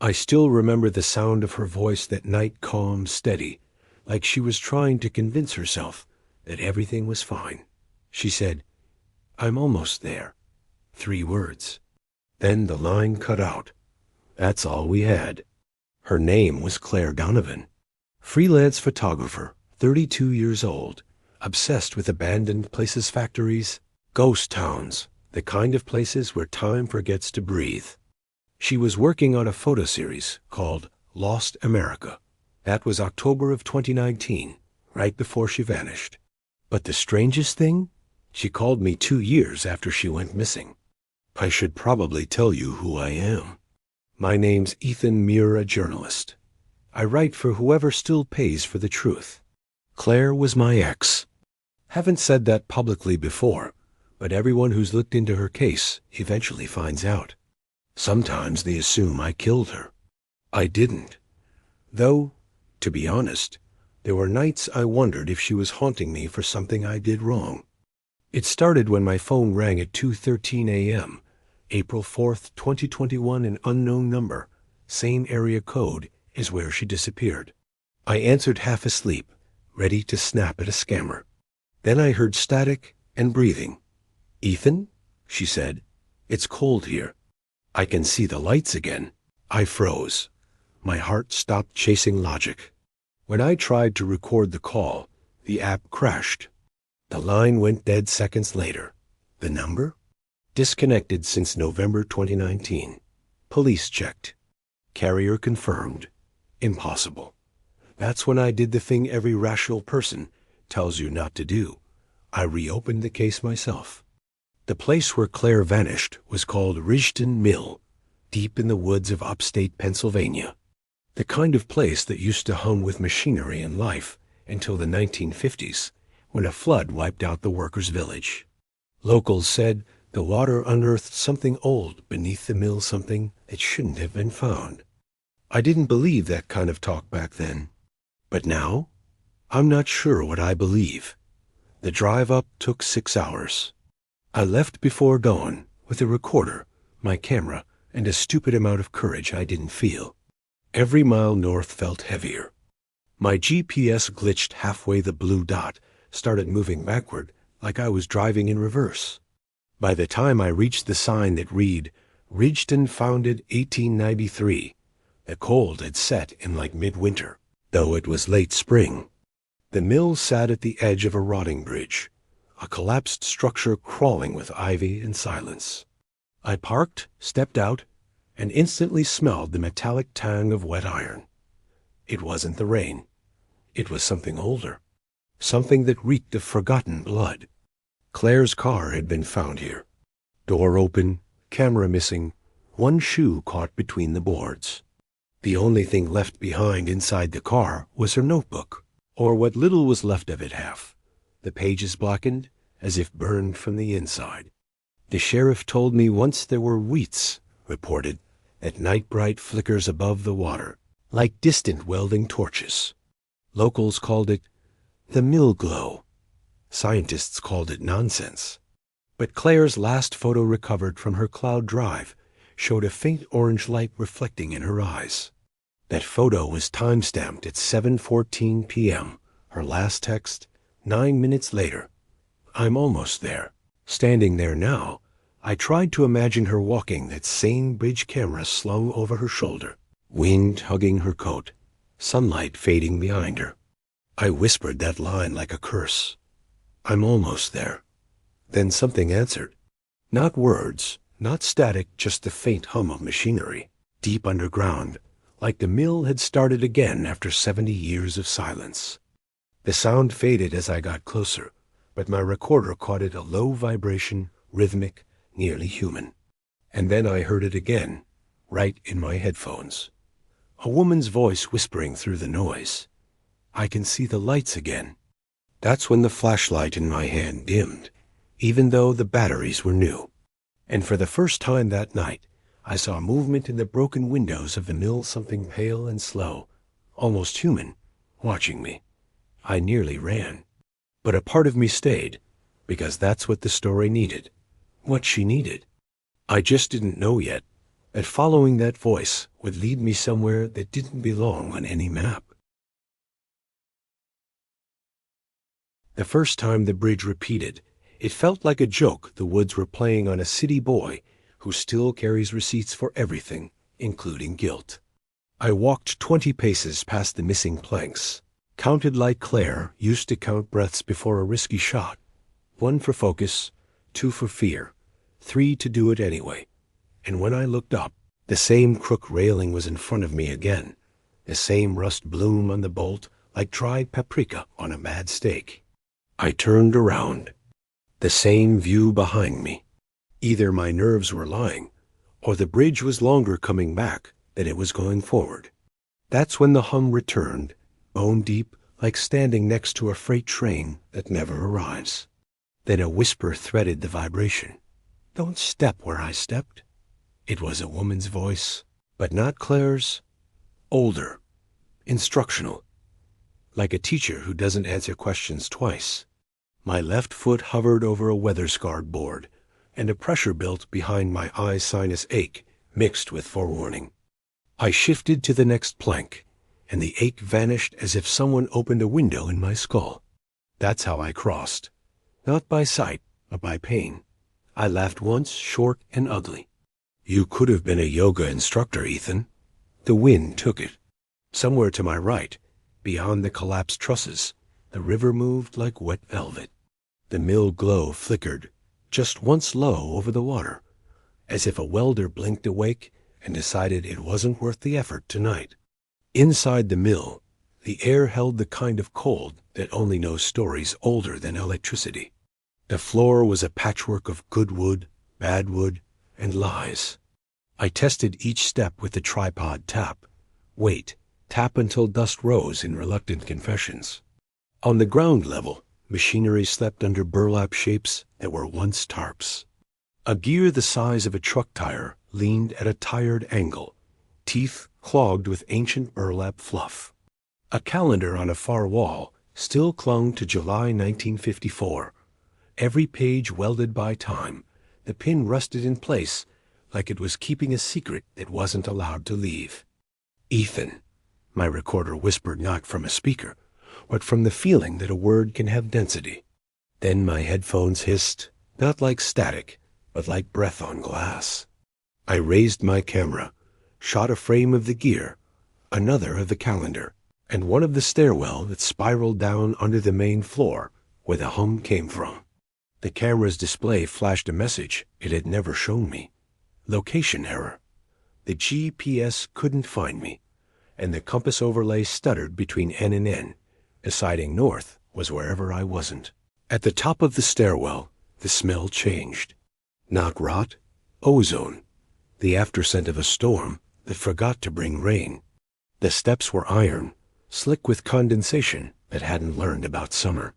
I still remember the sound of her voice that night, calm, steady, like she was trying to convince herself that everything was fine. She said, "I'm almost there." 3 words. Then the line cut out. That's all we had. Her name was Claire Donovan. Freelance photographer, 32 years old, obsessed with abandoned places, factories, ghost towns, the kind of places where time forgets to breathe. She was working on a photo series called Lost America. That was October of 2019, right before she vanished. But the strangest thing? She called me 2 years after she went missing. I should probably tell you who I am. My name's Ethan Muir, a journalist. I write for whoever still pays for the truth. Claire was my ex. Haven't said that publicly before, but everyone who's looked into her case eventually finds out. Sometimes they assume I killed her. I didn't. Though, to be honest, there were nights I wondered if she was haunting me for something I did wrong. It started when my phone rang at 2:13 a.m., April 4th, 2021, an unknown number, same area code as where she disappeared. I answered half asleep, ready to snap at a scammer. Then I heard static and breathing. "Ethan?" she said. "It's cold here. I can see the lights again." I froze. My heart stopped chasing logic. When I tried to record the call, the app crashed. The line went dead seconds later. The number? Disconnected since November 2019. Police checked. Carrier confirmed. Impossible. That's when I did the thing every rational person tells you not to do. I reopened the case myself. The place where Claire vanished was called Ridgeton Mill, deep in the woods of upstate Pennsylvania. The kind of place that used to hum with machinery and life until the 1950s, when a flood wiped out the workers' village. Locals said the water unearthed something old beneath the mill, something that shouldn't have been found. I didn't believe that kind of talk back then. But now, I'm not sure what I believe. The drive up took 6 hours. I left before dawn with a recorder, my camera, and a stupid amount of courage I didn't feel. Every mile north felt heavier. My GPS glitched halfway. The blue dot started moving backward like I was driving in reverse. By the time I reached the sign that read, "Ridgeton founded 1893, the cold had set in like midwinter, though it was late spring. The mill sat at the edge of a rotting bridge, a collapsed structure crawling with ivy and silence. I parked, stepped out, and instantly smelled the metallic tang of wet iron. It wasn't the rain. It was something older, something that reeked of forgotten blood. Claire's car had been found here. Door open, camera missing, one shoe caught between the boards. The only thing left behind inside the car was her notebook, or what little was left of it, half. The pages blackened, as if burned from the inside. The sheriff told me once there were wheats, reported, at night bright flickers above the water, like distant welding torches. Locals called it the mill glow. Scientists called it nonsense. But Claire's last photo recovered from her cloud drive showed a faint orange light reflecting in her eyes. That photo was time-stamped at 7:14 p.m. Her last text, 9 minutes later. I'm almost there. Standing there now, I tried to imagine her walking, that same bridge camera slung over her shoulder, wind hugging her coat, sunlight fading behind her. I whispered that line like a curse. I'm almost there. Then something answered. Not words, not static, just the faint hum of machinery, deep underground, like the mill had started again after 70 years of silence. The sound faded as I got closer, but my recorder caught it, a low vibration, rhythmic, nearly human. And then I heard it again, right in my headphones. A woman's voice whispering through the noise. I can see the lights again. That's when the flashlight in my hand dimmed, even though the batteries were new. And for the first time that night, I saw movement in the broken windows of the mill, something pale and slow, almost human, watching me. I nearly ran. But a part of me stayed, because that's what the story needed. What she needed. I just didn't know yet. that following that voice would lead me somewhere that didn't belong on any map. The first time the bridge repeated, it felt like a joke the woods were playing on a city boy who still carries receipts for everything, including guilt. I walked 20 paces past the missing planks, counted like Claire used to count breaths before a risky shot. 1 for focus, 2 for fear, 3 to do it anyway. And when I looked up, the same crook railing was in front of me again, the same rust bloom on the bolt like dried paprika on a bad steak. I turned around. The same view behind me. Either my nerves were lying, or the bridge was longer coming back than it was going forward. That's when the hum returned, bone deep, like standing next to a freight train that never arrives. Then a whisper threaded the vibration. "Don't step where I stepped." It was a woman's voice, but not Claire's. Older, instructional, like a teacher who doesn't answer questions twice. My left foot hovered over a weather-scarred board, and a pressure built behind my eye sinus ache, mixed with forewarning. I shifted to the next plank, and the ache vanished as if someone opened a window in my skull. That's how I crossed. Not by sight, but by pain. I laughed once, short and ugly. "You could have been a yoga instructor, Ethan." The wind took it. Somewhere to my right, beyond the collapsed trusses, the river moved like wet velvet. The mill glow flickered, just once low over the water, as if a welder blinked awake and decided it wasn't worth the effort tonight. Inside the mill, the air held the kind of cold that only knows stories older than electricity. The floor was a patchwork of good wood, bad wood, and lies. I tested each step with the tripod tap. Wait, tap until dust rose in reluctant confessions. On the ground level, machinery slept under burlap shapes that were once tarps. A gear the size of a truck tire leaned at a tired angle, teeth clogged with ancient burlap fluff. A calendar on a far wall still clung to July 1954. Every page welded by time, the pin rusted in place like it was keeping a secret that wasn't allowed to leave. "Ethan," my recorder whispered, not from a speaker, but from the feeling that a word can have density. Then my headphones hissed, not like static, but like breath on glass. I raised my camera, shot a frame of the gear, another of the calendar, and one of the stairwell that spiraled down under the main floor where the hum came from. The camera's display flashed a message it had never shown me. Location error. The GPS couldn't find me, and the compass overlay stuttered between N and N, deciding north was wherever I wasn't. At the top of the stairwell, the smell changed. Not rot, ozone, the afterscent of a storm that forgot to bring rain. The steps were iron, slick with condensation that hadn't learned about summer.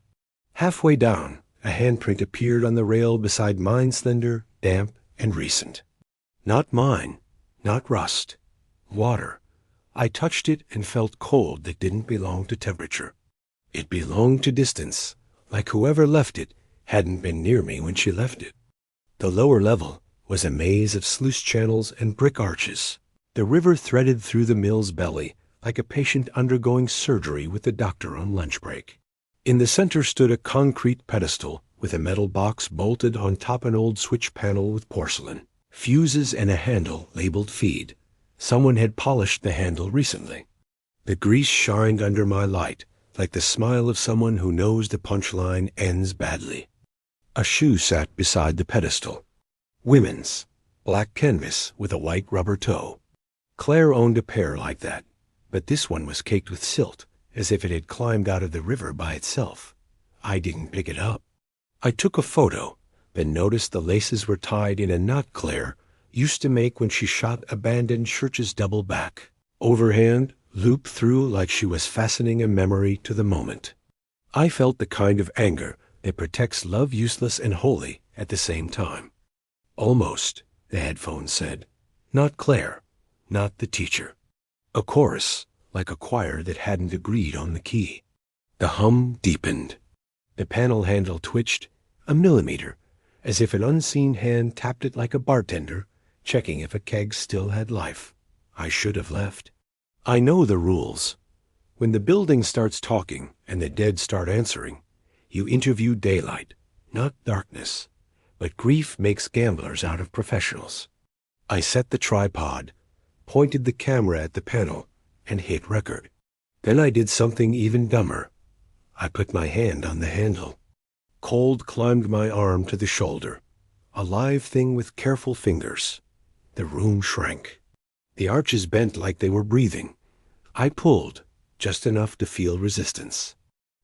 Halfway down, a handprint appeared on the rail beside mine, slender, damp, and recent. Not mine, not rust. Water. I touched it and felt cold that didn't belong to temperature. It belonged to distance, like whoever left it hadn't been near me when she left it. The lower level was a maze of sluice channels and brick arches. The river threaded through the mill's belly like a patient undergoing surgery with the doctor on lunch break. In the center stood a concrete pedestal with a metal box bolted on top an old switch panel with porcelain, fuses, and a handle labeled feed. Someone had polished the handle recently. The grease shined under my light like the smile of someone who knows the punchline ends badly. A shoe sat beside the pedestal. Women's, black canvas with a white rubber toe. Claire owned a pair like that, but this one was caked with silt, as if it had climbed out of the river by itself. I didn't pick it up. I took a photo, then noticed the laces were tied in a knot Claire used to make when she shot abandoned churches double back, overhand, looped through like she was fastening a memory to the moment. I felt the kind of anger that protects love useless and holy at the same time. Almost, the headphones said. Not Claire, not the teacher. A chorus, like a choir that hadn't agreed on the key. The hum deepened. The panel handle twitched, a millimeter, as if an unseen hand tapped it like a bartender, checking if a keg still had life. I should have left. I know the rules. When the building starts talking and the dead start answering, you interview daylight, not darkness. But grief makes gamblers out of professionals. I set the tripod, pointed the camera at the panel, and hit record. Then I did something even dumber. I put my hand on the handle. Cold climbed my arm to the shoulder, a live thing with careful fingers. The room shrank. The arches bent like they were breathing. I pulled, just enough to feel resistance.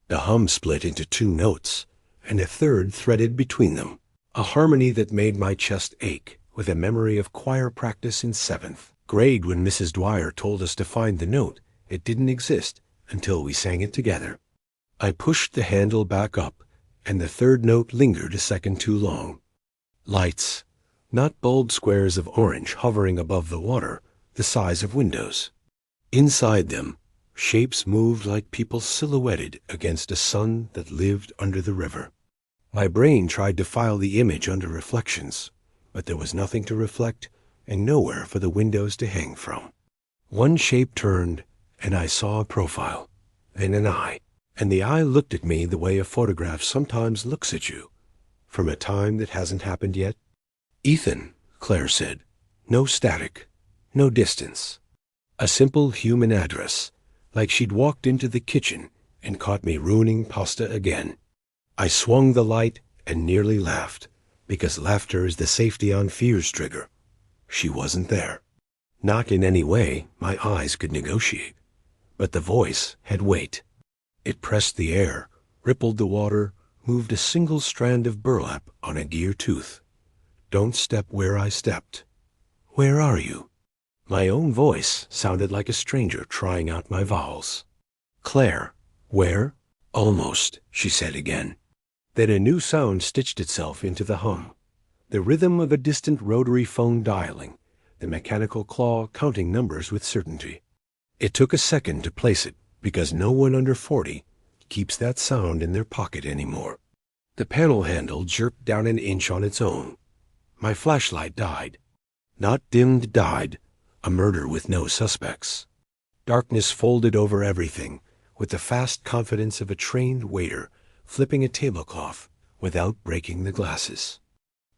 The hum split into two notes, and a third threaded between them, a harmony that made my chest ache with a memory of choir practice in 7th grade when Mrs. Dwyer told us to find the note. It didn't exist until we sang it together. I pushed the handle back up, and the third note lingered a second too long. Lights, not bulb squares of orange hovering above the water, the size of windows. Inside them, shapes moved like people silhouetted against a sun that lived under the river. My brain tried to file the image under reflections, but there was nothing to reflect and nowhere for the windows to hang from. One shape turned, and I saw a profile, then an eye, and the eye looked at me the way a photograph sometimes looks at you, from a time that hasn't happened yet. "Ethan," Claire said. No static, no distance. A simple human address, like she'd walked into the kitchen and caught me ruining pasta again. I swung the light and nearly laughed, because laughter is the safety on fears trigger. She wasn't there. Not in any way my eyes could negotiate. But the voice had weight. It pressed the air, rippled the water, moved a single strand of burlap on a gear tooth. "Don't step where I stepped." "Where are you?" My own voice sounded like a stranger trying out my vowels. "Claire, where?" "Almost," she said again. Then a new sound stitched itself into the hum. The rhythm of a distant rotary phone dialing, the mechanical claw counting numbers with certainty. It took a second to place it, because no one under 40 keeps that sound in their pocket anymore. The panel handle jerked down an inch on its own. My flashlight died. Not dimmed, died. A murder with no suspects. Darkness folded over everything, with the fast confidence of a trained waiter flipping a tablecloth without breaking the glasses.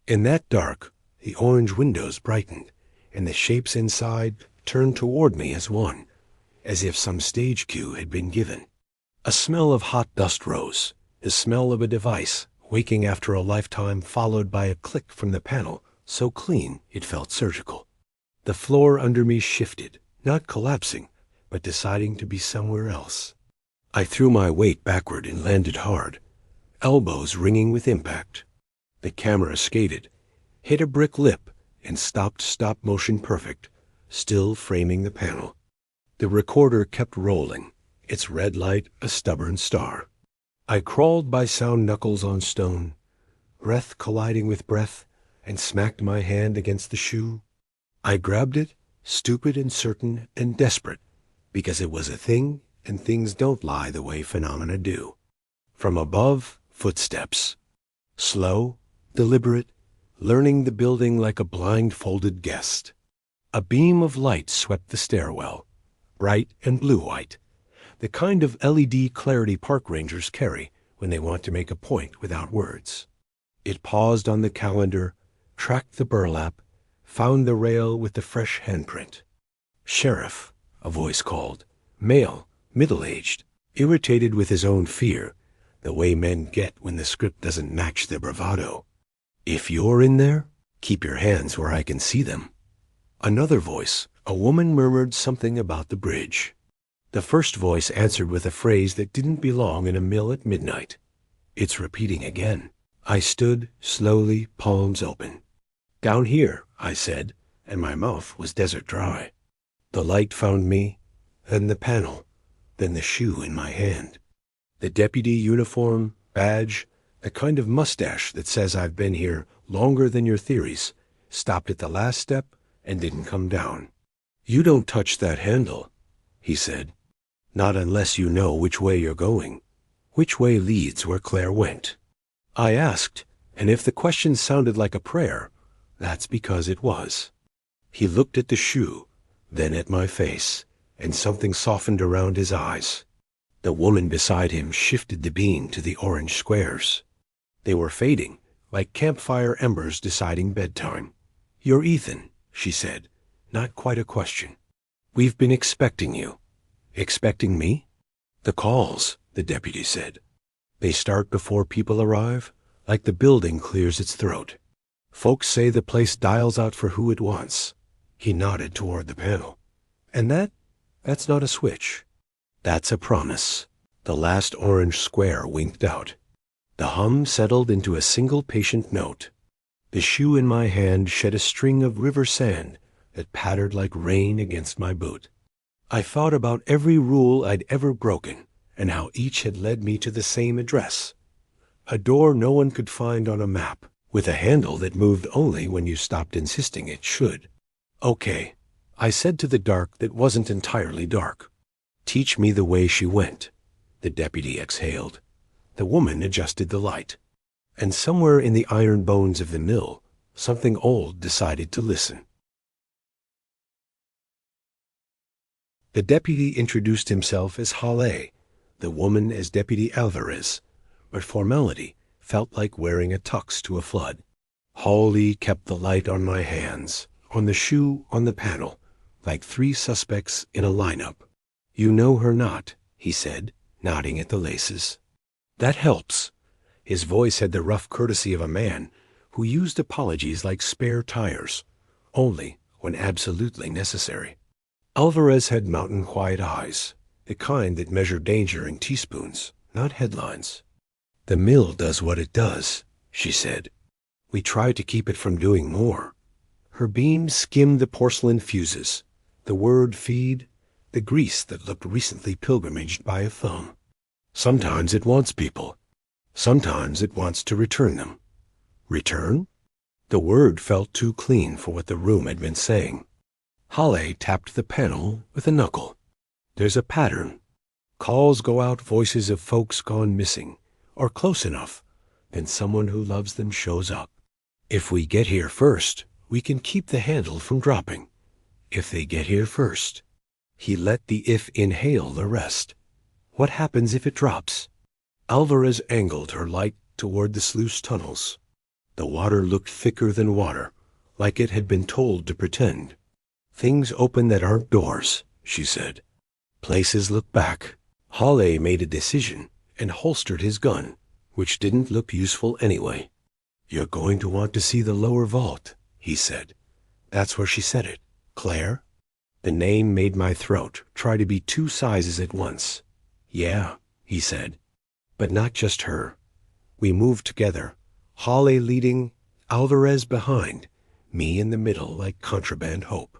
In that dark, the orange windows brightened, and the shapes inside turned toward me as one, as if some stage cue had been given. A smell of hot dust rose, the smell of a device waking after a lifetime, followed by a click from the panel, so clean it felt surgical. The floor under me shifted, not collapsing, but deciding to be somewhere else. I threw my weight backward and landed hard, elbows ringing with impact. The camera skated, hit a brick lip, and stopped stop motion perfect, still framing the panel. The recorder kept rolling, its red light a stubborn star. I crawled by sound knuckles on stone, breath colliding with breath, and smacked my hand against the shoe. I grabbed it, stupid and certain and desperate, because it was a thing, and things don't lie the way phenomena do. From above, footsteps. Slow, deliberate, learning the building like a blindfolded guest. A beam of light swept the stairwell, bright and blue-white, the kind of LED clarity park rangers carry when they want to make a point without words. It paused on the calendar, tracked the burlap, found the rail with the fresh handprint. "Sheriff," a voice called. Male, middle-aged, irritated with his own fear, the way men get when the script doesn't match their bravado. "If you're in there, keep your hands where I can see them." Another voice, a woman, murmured something about the bridge. The first voice answered with a phrase that didn't belong in a mill at midnight. "It's repeating again." I stood, slowly, palms open. "Down here," I said, and my mouth was desert dry. The light found me, then the panel, then the shoe in my hand. The deputy uniform, badge, the kind of mustache that says I've been here longer than your theories, stopped at the last step and didn't come down. "You don't touch that handle," he said. "Not unless you know which way you're going. Which way leads where Claire went?" I asked, and if the question sounded like a prayer, that's because it was. He looked at the shoe, then at my face, and something softened around his eyes. The woman beside him shifted the beam to the orange squares. They were fading, like campfire embers deciding bedtime. "You're Ethan," she said, not quite a question. "We've been expecting you." "Expecting me?" "The calls," the deputy said. "They start before people arrive, like the building clears its throat. Folks say the place dials out for who it wants." He nodded toward the panel. "And that's not a switch. That's a promise." The last orange square winked out. The hum settled into a single patient note. The shoe in my hand shed a string of river sand that pattered like rain against my boot. I thought about every rule I'd ever broken and how each had led me to the same address. A door no one could find on a map, with a handle that moved only when you stopped insisting it should. "Okay," I said to the dark that wasn't entirely dark. "Teach me the way she went." The deputy exhaled. The woman adjusted the light. And somewhere in the iron bones of the mill, something old decided to listen. The deputy introduced himself as Halle, the woman as Deputy Alvarez, but formality felt like wearing a tux to a flood. Hawley kept the light on my hands, on the shoe, on the panel, like three suspects in a lineup. "You know her not," he said, nodding at the laces. "That helps." His voice had the rough courtesy of a man who used apologies like spare tires, only when absolutely necessary. Alvarez had mountain-quiet eyes, the kind that measure danger in teaspoons, not headlines. "The mill does what it does," she said. "We try to keep it from doing more." Her beam skimmed the porcelain fuses, the word feed, the grease that looked recently pilgrimaged by a thumb. "Sometimes it wants people. Sometimes it wants to return them." Return? The word felt too clean for what the room had been saying. Halle tapped the panel with a knuckle. "There's a pattern. Calls go out, voices of folks gone missing, or close enough, then someone who loves them shows up. If we get here first, we can keep the handle from dropping. If they get here first." He let the "if" inhale the rest. "What happens if it drops?" Alvarez angled her light toward the sluice tunnels. The water looked thicker than water, like it had been told to pretend. "Things open that aren't doors," she said. "Places look back." Halle made a decision and holstered his gun, which didn't look useful anyway. "You're going to want to see the lower vault," he said. "That's where she said it. Claire?" The name made my throat try to be two sizes at once. "Yeah," he said. "But not just her." We moved together, Halle leading, Alvarez behind, me in the middle like contraband hope.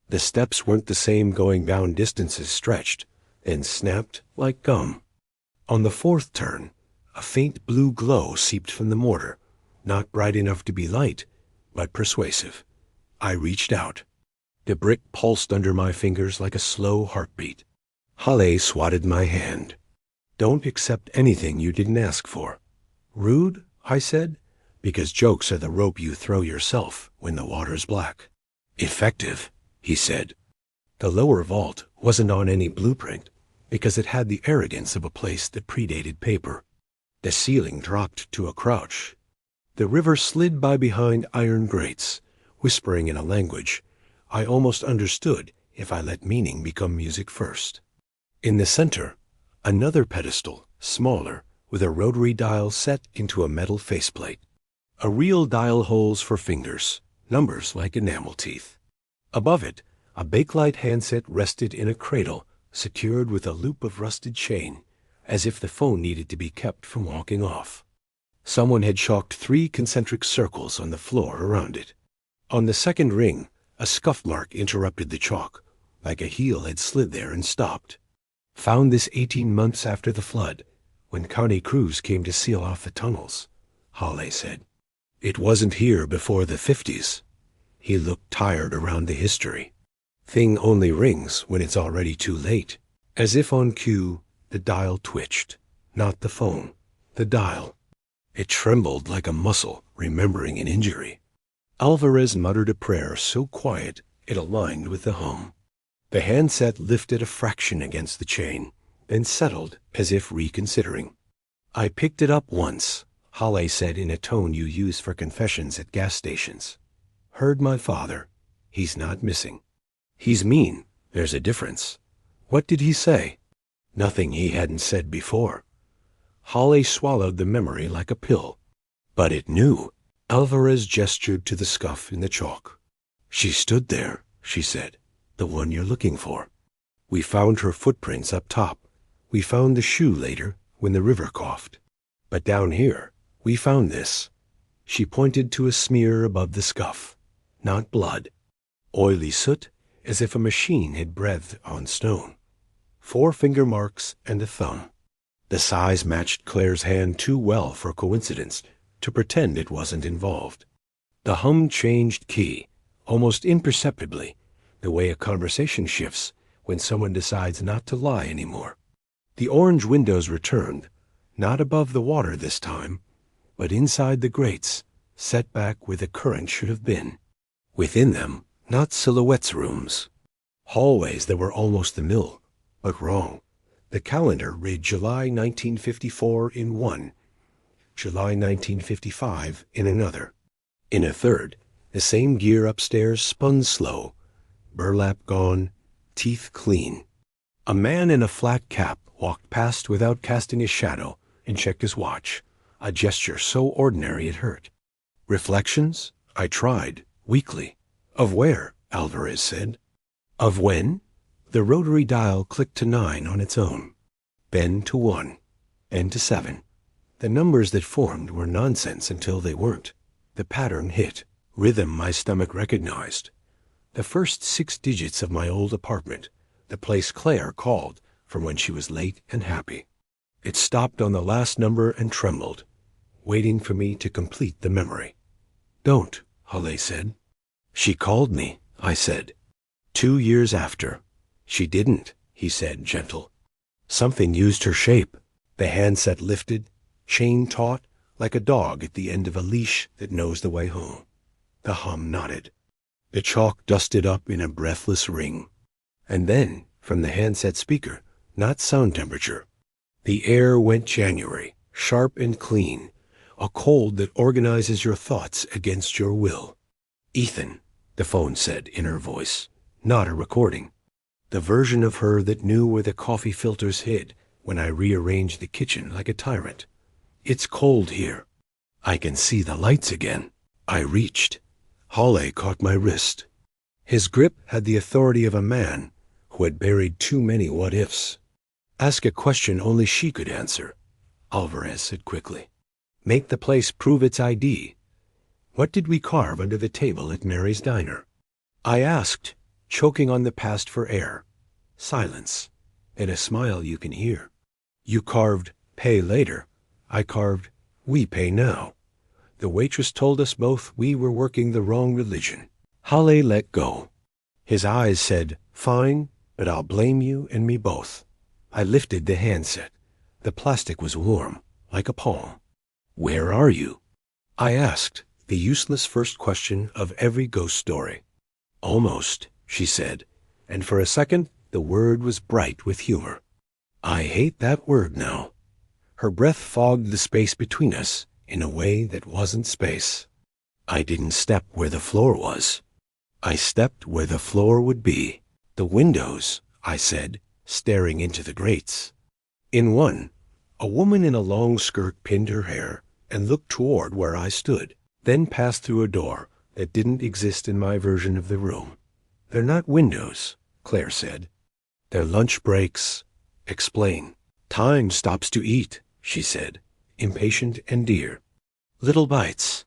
The steps weren't the same going down distances stretched and snapped like gum. On the fourth turn, a faint blue glow seeped from the mortar, not bright enough to be light, but persuasive. I reached out. The brick pulsed under my fingers like a slow heartbeat. Halle swatted my hand. "Don't accept anything you didn't ask for." "Rude?" I said, "because jokes are the rope you throw yourself when the water's black." "Effective," he said. The lower vault wasn't on any blueprint, because it had the arrogance of a place that predated paper. The ceiling dropped to a crouch. The river slid by behind iron grates, whispering in a language I almost understood if I let meaning become music first. In the center, another pedestal, smaller, with a rotary dial set into a metal faceplate. A real dial holes for fingers, numbers like enamel teeth. Above it, a bakelite handset rested in a cradle, secured with a loop of rusted chain, as if the phone needed to be kept from walking off. Someone had chalked 3 concentric circles on the floor around it. On the second ring, a scuff mark interrupted the chalk, like a heel had slid there and stopped. "Found this 18 months after the flood, when county crews came to seal off the tunnels," Halle said. "It wasn't here before the 50s. He looked tired around the history. "Thing only rings when it's already too late." As if on cue, the dial twitched. Not the phone, the dial. It trembled like a muscle remembering an injury. Alvarez muttered a prayer so quiet It aligned with the hum. The handset lifted a fraction against the chain, then settled as if reconsidering. I picked it up once, Halle said in a tone you use for confessions at gas stations. Heard my father. He's not missing. He's mean. There's a difference. What did he say? Nothing he hadn't said before. Halle swallowed the memory like a pill. But it knew. Alvarez gestured to the scuff in the chalk. She stood there, she said. The one you're looking for. We found her footprints up top. We found the shoe later when the river coughed. But down here, we found this. She pointed to a smear above the scuff. Not blood. Oily soot, as if a machine had breathed on stone. 4 finger marks and a thumb. The size matched Claire's hand too well for coincidence to pretend it wasn't involved. The hum changed key, almost imperceptibly, the way a conversation shifts when someone decides not to lie anymore. The orange windows returned, not above the water this time, but inside the grates, set back where the current should have been. Within them, not silhouettes rooms. Hallways that were almost the mill, but wrong. The calendar read July 1954 in one, July 1955 in another. In a third, the same gear upstairs spun slow, burlap gone, teeth clean. A man in a flat cap walked past without casting a shadow and checked his watch, a gesture so ordinary it hurt. Reflections? I tried, weakly. Of where? Alvarez said. Of when? The rotary dial clicked to 9 on its own, then to 1, and to 7. The numbers that formed were nonsense until they weren't. The pattern hit, rhythm my stomach recognized. The first 6 digits of my old apartment, the place Claire called from when she was late and happy. It stopped on the last number and trembled, waiting for me to complete the memory. Don't, Halle said. She called me, I said. 2 years after. She didn't, he said, gentle. Something used her shape. The handset lifted, chain taut, like a dog at the end of a leash that knows the way home. The hum nodded. The chalk dusted up in a breathless ring. And then, from the handset speaker, not sound temperature, the air went January, sharp and clean, a cold that organizes your thoughts against your will. Ethan, the phone said in her voice, not a recording. The version of her that knew where the coffee filters hid when I rearranged the kitchen like a tyrant. It's cold here. I can see the lights again. I reached. Halle caught my wrist. His grip had the authority of a man who had buried too many what-ifs. Ask a question only she could answer, Alvarez said quickly. Make the place prove its ID. What did we carve under the table at Mary's diner? I asked, choking on the past for air. Silence, and a smile you can hear. You carved, pay later. I carved, we pay now. The waitress told us both we were working the wrong religion. Halle let go. His eyes said, fine, but I'll blame you and me both. I lifted the handset. The plastic was warm, like a palm. Where are you? I asked, the useless first question of every ghost story. Almost, she said, and for a second the word was bright with humor. I hate that word now. Her breath fogged the space between us in a way that wasn't space. I didn't step where the floor was. I stepped where the floor would be. The windows, I said, staring into the grates. In one, a woman in a long skirt pinned her hair and looked toward where I stood, then passed through a door that didn't exist in my version of the room. They're not windows, Claire said. They're lunch breaks. Explain. Time stops to eat, she said, impatient and dear. Little bites.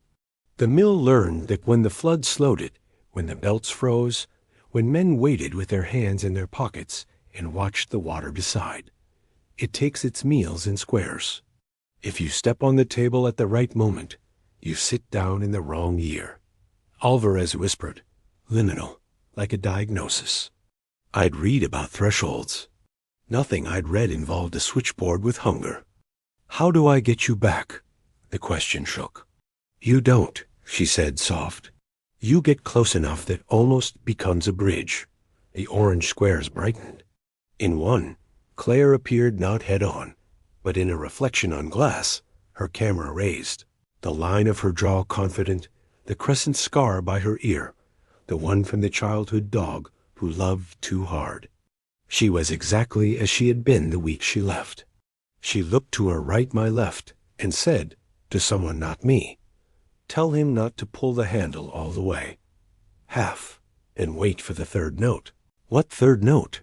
The mill learned that when the flood slowed it, when the belts froze, when men waited with their hands in their pockets and watched the water beside, it takes its meals in squares. If you step on the table at the right moment, you sit down in the wrong year. Alvarez whispered, liminal, like a diagnosis. I'd read about thresholds. Nothing I'd read involved a switchboard with hunger. How do I get you back? The question shook. You don't, she said, soft. You get close enough that almost becomes a bridge. The orange squares brightened. In one, Claire appeared not head-on, but in a reflection on glass, her camera raised. The line of her jaw confident, the crescent scar by her ear, the one from the childhood dog who loved too hard. She was exactly as she had been the week she left. She looked to her right, my left, and said, to someone not me, "Tell him not to pull the handle all the way. Half, and wait for the third note." "What third note?"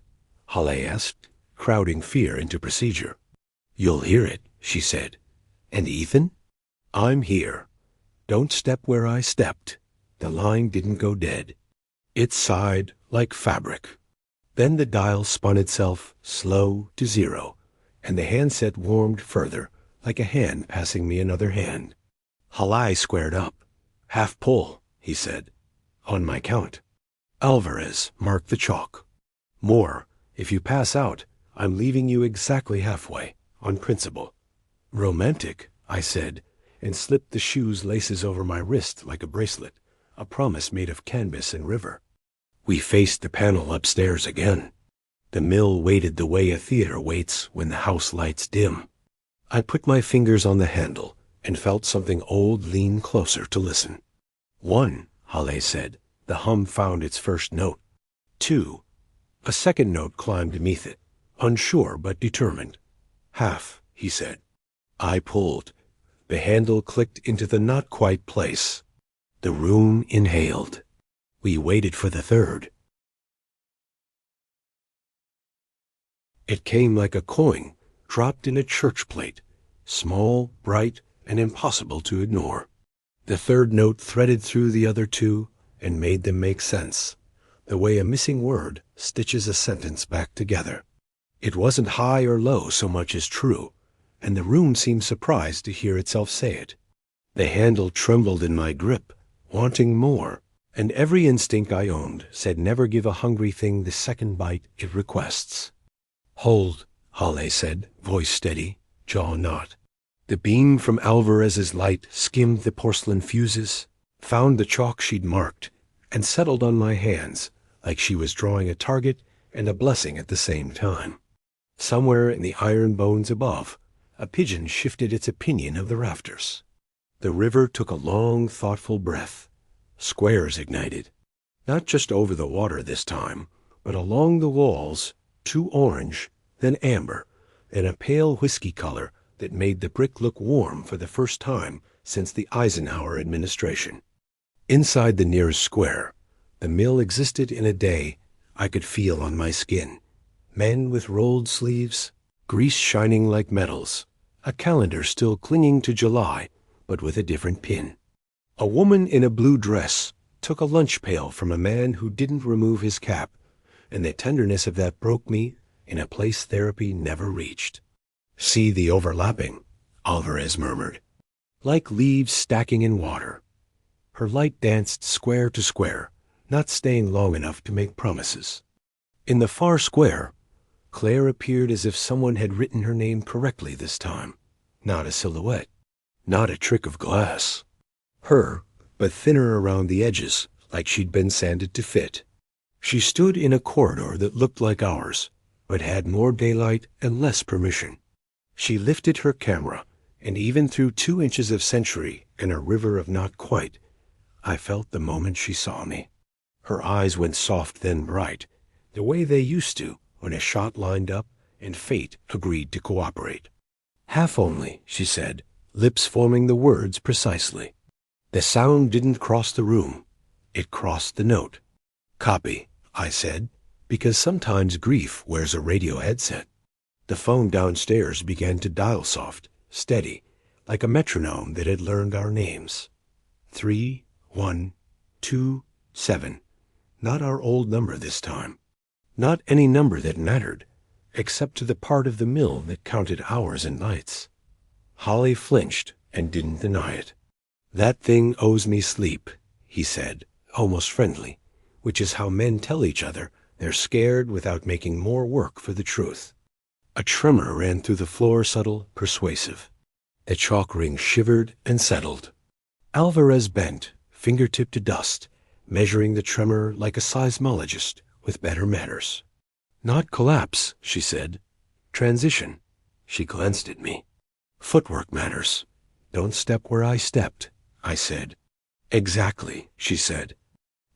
Halle asked, crowding fear into procedure. "You'll hear it," she said. "And Ethan?" "I'm here. Don't step where I stepped." The line didn't go dead. It sighed like fabric. Then the dial spun itself slow to 0, and the handset warmed further, like a hand passing me another hand. Halle squared up. "Half pull," he said. "On my count." Alvarez marked the chalk. "More. If you pass out, I'm leaving you exactly halfway, on principle." "Romantic," I said, and slipped the shoe's laces over my wrist like a bracelet, a promise made of canvas and river. We faced the panel upstairs again. The mill waited the way a theater waits when the house lights dim. I put my fingers on the handle and felt something old lean closer to listen. 1, Halle said. The hum found its first note. 2. A second note climbed beneath it, unsure but determined. "Half," he said. I pulled. The handle clicked into the not-quite place. The room inhaled. We waited for the third. It came like a coin dropped in a church plate, small, bright, and impossible to ignore. The third note threaded through the other two and made them make sense, the way a missing word stitches a sentence back together. It wasn't high or low so much as true, and the room seemed surprised to hear itself say it. The handle trembled in my grip, wanting more, and every instinct I owned said never give a hungry thing the second bite it requests. "Hold," Halle said, voice steady, jaw not. The beam from Alvarez's light skimmed the porcelain fuses, found the chalk she'd marked, and settled on my hands like she was drawing a target and a blessing at the same time. Somewhere in the iron bones above, a pigeon shifted its opinion of the rafters. The river took a long, thoughtful breath. Squares ignited. Not just over the water this time, but along the walls, 2 orange, then amber, and a pale whiskey color that made the brick look warm for the first time since the Eisenhower administration. Inside the nearest square, the mill existed in a day I could feel on my skin. Men with rolled sleeves, grease shining like metals, a calendar still clinging to July, but with a different pin. A woman in a blue dress took a lunch pail from a man who didn't remove his cap, and the tenderness of that broke me in a place therapy never reached. "See the overlapping," Alvarez murmured. "Like leaves stacking in water." Her light danced square to square, not staying long enough to make promises. In the far square, Claire appeared as if someone had written her name correctly this time. Not a silhouette, not a trick of glass. Her, but thinner around the edges, like she'd been sanded to fit. She stood in a corridor that looked like ours, but had more daylight and less permission. She lifted her camera, and even through 2 inches of century and a river of not quite, I felt the moment she saw me. Her eyes went soft then bright, the way they used to when a shot lined up and fate agreed to cooperate. "Half only," she said, lips forming the words precisely. The sound didn't cross the room. It crossed the note. "Copy," I said, because sometimes grief wears a radio headset. The phone downstairs began to dial soft, steady, like a metronome that had learned our names. 3, 1, 2, 7. Not our old number this time. Not any number that mattered, except to the part of the mill that counted hours and nights. Halle flinched and didn't deny it. "That thing owes me sleep," he said, almost friendly, which is how men tell each other they're scared without making more work for the truth. A tremor ran through the floor, subtle, persuasive. The chalk ring shivered and settled. Alvarez bent, fingertip to dust, measuring the tremor like a seismologist with better manners. Not collapse, she said. Transition. She glanced at me. Footwork matters. Don't step where I stepped, I said. Exactly, she said.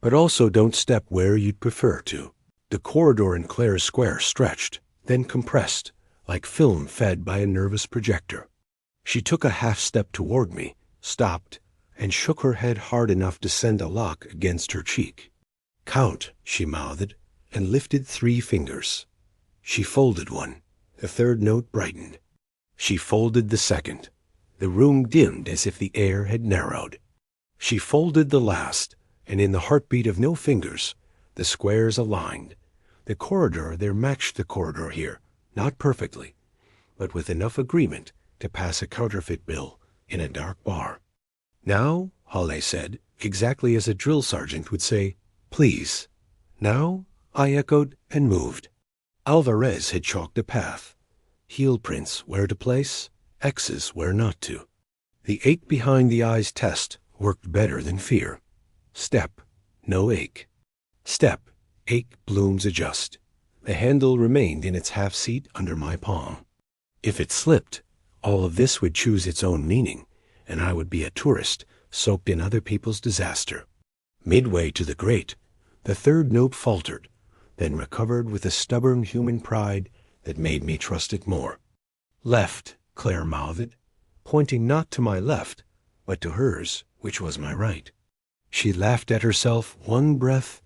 But also don't step where you'd prefer to. The corridor in Claire's square stretched, then compressed, like film fed by a nervous projector. She took a half step toward me, stopped, and shook her head hard enough to send a lock against her cheek. Count, she mouthed, and lifted 3 fingers. She folded one. The third note brightened. She folded the second. The room dimmed as if the air had narrowed. She folded the last, and in the heartbeat of no fingers, the squares aligned. The corridor there matched the corridor here, not perfectly, but with enough agreement to pass a counterfeit bill in a dark bar. Now, Halle said, exactly as a drill sergeant would say, please. Now, I echoed and moved. Alvarez had chalked a path. Heel prints where to place, X's where not to. The ache behind the eyes test worked better than fear. Step, no ache. Step, ache, blooms adjust. The handle remained in its half seat under my palm. If it slipped, all of this would choose its own meaning, and I would be a tourist soaked in other people's disaster. Midway to the grate, the third note faltered, then recovered with a stubborn human pride that made me trust it more. Left, Claire mouthed, pointing not to my left, but to hers, which was my right. She laughed at herself one breath,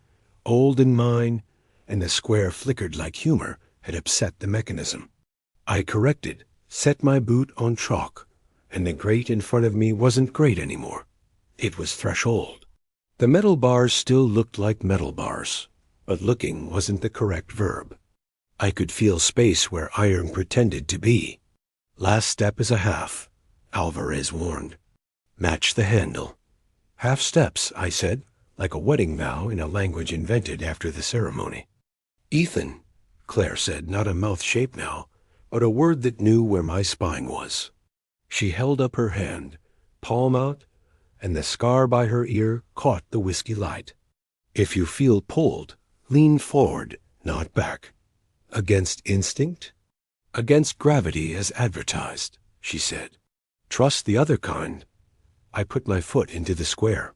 old and mine, and the square flickered like humor had upset the mechanism. I corrected, set my boot on chalk, and the grate in front of me wasn't grate anymore. It was threshold. The metal bars still looked like metal bars, but looking wasn't the correct verb. I could feel space where iron pretended to be. Last step is a half, Alvarez warned. Match the handle. Half steps, I said, like a wedding vow in a language invented after the ceremony. Ethan, Claire said, not a mouth shape now, but a word that knew where my spine was. She held up her hand, palm out, and the scar by her ear caught the whiskey light. If you feel pulled, lean forward, not back. Against instinct? Against gravity as advertised, she said. Trust the other kind. I put my foot into the square.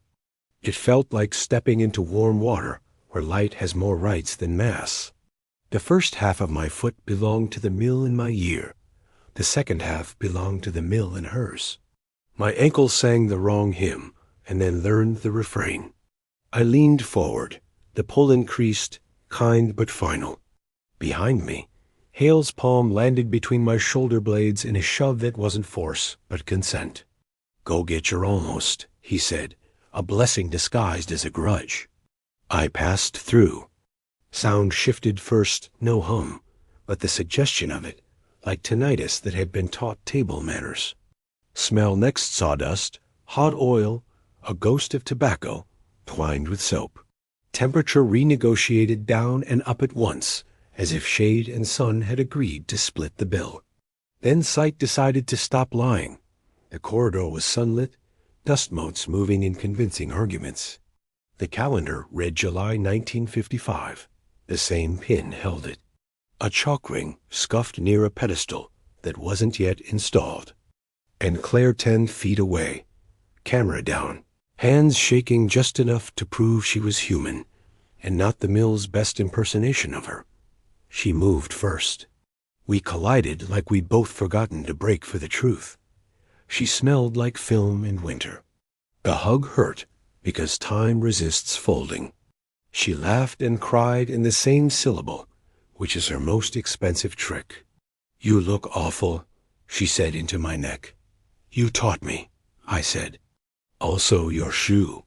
It felt like stepping into warm water, where light has more rights than mass. The first half of my foot belonged to the mill in my ear. The second half belonged to the mill in hers. My ankle sang the wrong hymn, and then learned the refrain. I leaned forward. The pull increased, kind but final. Behind me, Hale's palm landed between my shoulder blades in a shove that wasn't force, but consent. Go get your almost, he said, a blessing disguised as a grudge. I passed through. Sound shifted first, no hum, but the suggestion of it, like tinnitus that had been taught table manners. Smell next sawdust, hot oil, a ghost of tobacco, twined with soap. Temperature renegotiated down and up at once, as if shade and sun had agreed to split the bill. Then sight decided to stop lying. The corridor was sunlit, dust motes moving in convincing arguments. The calendar read July 1955. The same pin held it. A chalk ring scuffed near a pedestal that wasn't yet installed. And Claire 10 feet away, camera down, hands shaking just enough to prove she was human, and not the mill's best impersonation of her. She moved first. We collided like we'd both forgotten to break for the truth. She smelled like film in winter. The hug hurt because time resists folding. She laughed and cried in the same syllable, which is her most expensive trick. You look awful, she said into my neck. You taught me, I said. Also your shoe.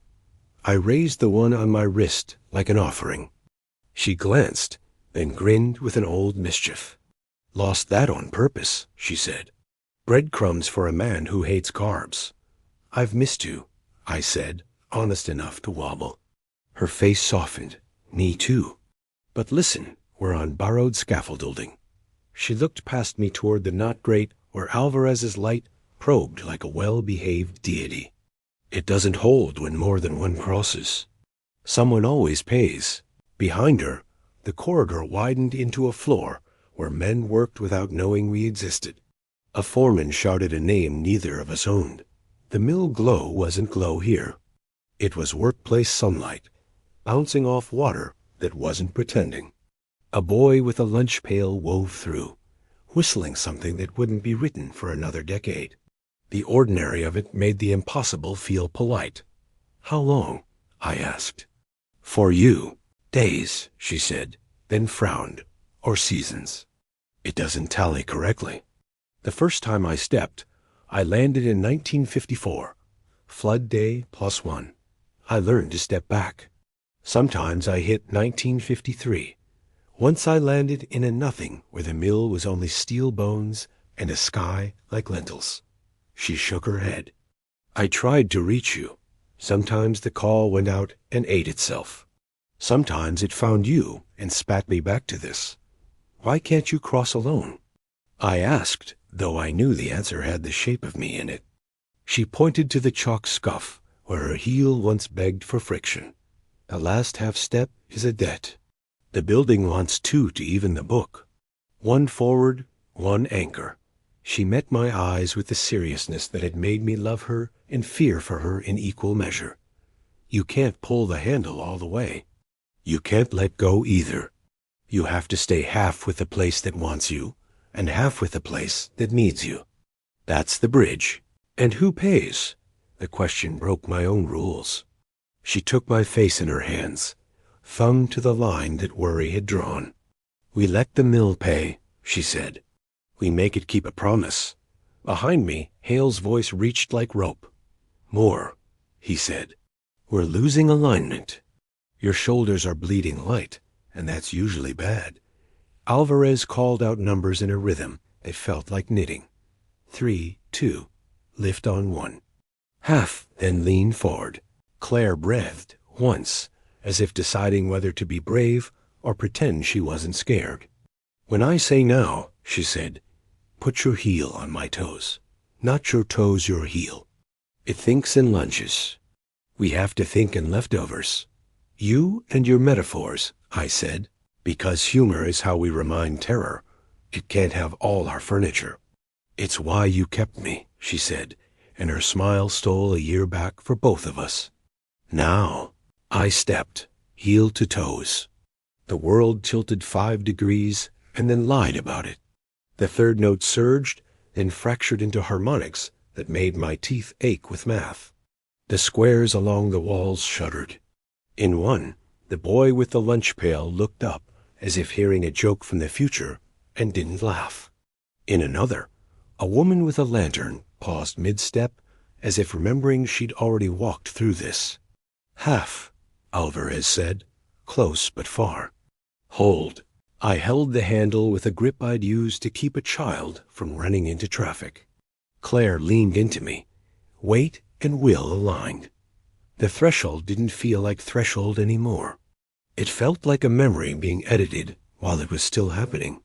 I raised the one on my wrist like an offering. She glanced, then grinned with an old mischief. Lost that on purpose, she said. Breadcrumbs for a man who hates carbs. I've missed you, I said, honest enough to wobble. Her face softened. Me too. But listen, we're on borrowed scaffolding. She looked past me toward the not grate where Alvarez's light probed like a well-behaved deity. It doesn't hold when more than one crosses. Someone always pays. Behind her, the corridor widened into a floor where men worked without knowing we existed. A foreman shouted a name neither of us owned. The mill glow wasn't glow here. It was workplace sunlight, bouncing off water that wasn't pretending. A boy with a lunch pail wove through, whistling something that wouldn't be written for another decade. The ordinary of it made the impossible feel polite. "How long?" I asked. "For you, days," she said, then frowned. "Or seasons. It doesn't tally correctly." The first time I stepped, I landed in 1954. Flood day +1. I learned to step back. Sometimes I hit 1953. Once I landed in a nothing where the mill was only steel bones and a sky like lentils. She shook her head. "I tried to reach you. Sometimes the call went out and ate itself. Sometimes it found you and spat me back to this. Why can't you cross alone?" I asked, though I knew the answer had the shape of me in it. She pointed to the chalk scuff where her heel once begged for friction. "The last half step is a debt. The building wants two to even the book. One forward, one anchor." She met my eyes with the seriousness that had made me love her and fear for her in equal measure. "You can't pull the handle all the way. You can't let go either. You have to stay half with the place that wants you and half with the place that needs you. That's the bridge. And who pays?" The question broke my own rules. She took my face in her hands, thumb to the line that worry had drawn. "We let the mill pay," she said. "We make it keep a promise." Behind me, Hale's voice reached like rope. "More," he said. "We're losing alignment. Your shoulders are bleeding light, and that's usually bad." Alvarez called out numbers in a rhythm that felt like knitting. 3, 2, lift on 1. Half, then lean forward. Claire breathed once, as if deciding whether to be brave or pretend she wasn't scared. "When I say now," she said, "put your heel on my toes. Not your toes, your heel. It thinks in lunges. We have to think in leftovers. You and your metaphors," I said, "because humor is how we remind terror. It can't have all our furniture." "It's why you kept me," she said, and her smile stole a year back for both of us. Now, I stepped, heel to toes. The world tilted 5 degrees and then lied about it. The third note surged, then fractured into harmonics that made my teeth ache with math. The squares along the walls shuddered. In one, the boy with the lunch pail looked up as if hearing a joke from the future and didn't laugh. In another, a woman with a lantern paused mid-step as if remembering she'd already walked through this. "Half," Alvarez said, "close but far." "Hold." I held the handle with a grip I'd use to keep a child from running into traffic. Claire leaned into me. Weight and will aligned. The threshold didn't feel like threshold anymore. It felt like a memory being edited while it was still happening.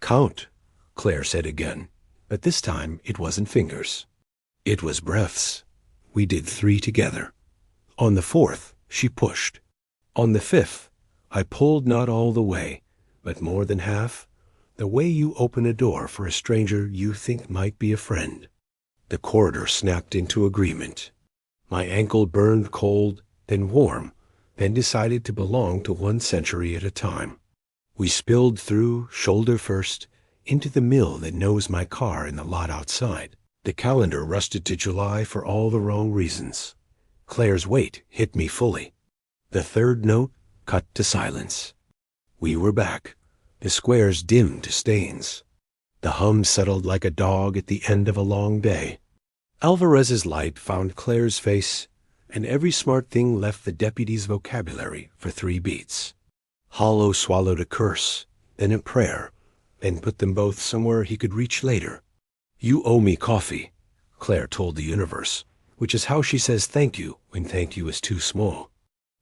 "Count," Claire said again, but this time it wasn't fingers. It was breaths. We did 3 together. On the 4th, she pushed. On the 5th, I pulled not all the way, but more than half, the way you open a door for a stranger you think might be a friend. The corridor snapped into agreement. My ankle burned cold, then warm, then decided to belong to 1 century at a time. We spilled through, shoulder first, into the mill that knows my car in the lot outside. The calendar rusted to July for all the wrong reasons. Claire's weight hit me fully. The third note cut to silence. We were back. The squares dimmed to stains. The hum settled like a dog at the end of a long day. Alvarez's light found Claire's face, and every smart thing left the deputy's vocabulary for 3 beats. Hollow swallowed a curse, then a prayer, then put them both somewhere he could reach later. "You owe me coffee," Claire told the universe, which is how she says thank you when thank you is too small.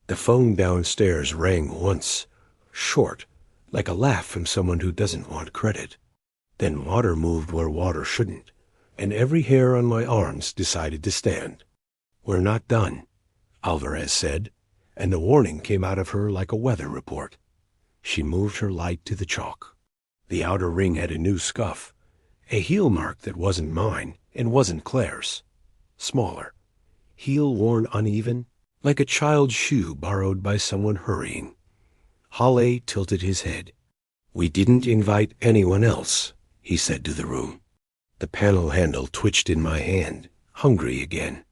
The phone downstairs rang once, short, like a laugh from someone who doesn't want credit. Then water moved where water shouldn't, and every hair on my arms decided to stand. "We're not done," Alvarez said, and the warning came out of her like a weather report. She moved her light to the chalk. The outer ring had a new scuff, a heel mark that wasn't mine and wasn't Claire's. Smaller, heel worn uneven, like a child's shoe borrowed by someone hurrying. Halle tilted his head. "We didn't invite anyone else," he said to the room. The panel handle twitched in my hand, hungry again.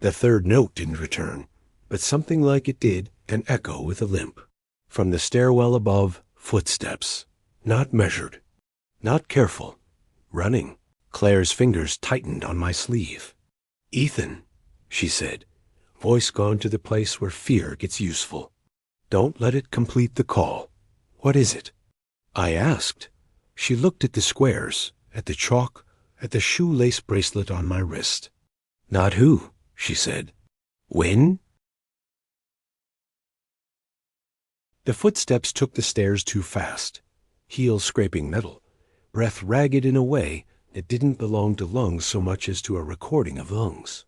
The third note didn't return, but something like it did an echo with a limp. From the stairwell above, footsteps. Not measured. Not careful. Running. Claire's fingers tightened on my sleeve. "Ethan," she said, voice gone to the place where fear gets useful. "Don't let it complete the call. What is it?" I asked. She looked at the squares, at the chalk, at the shoelace bracelet on my wrist. "Not who," she said. "When?" The footsteps took the stairs too fast, heels scraping metal, breath ragged in a way that didn't belong to lungs so much as to a recording of lungs.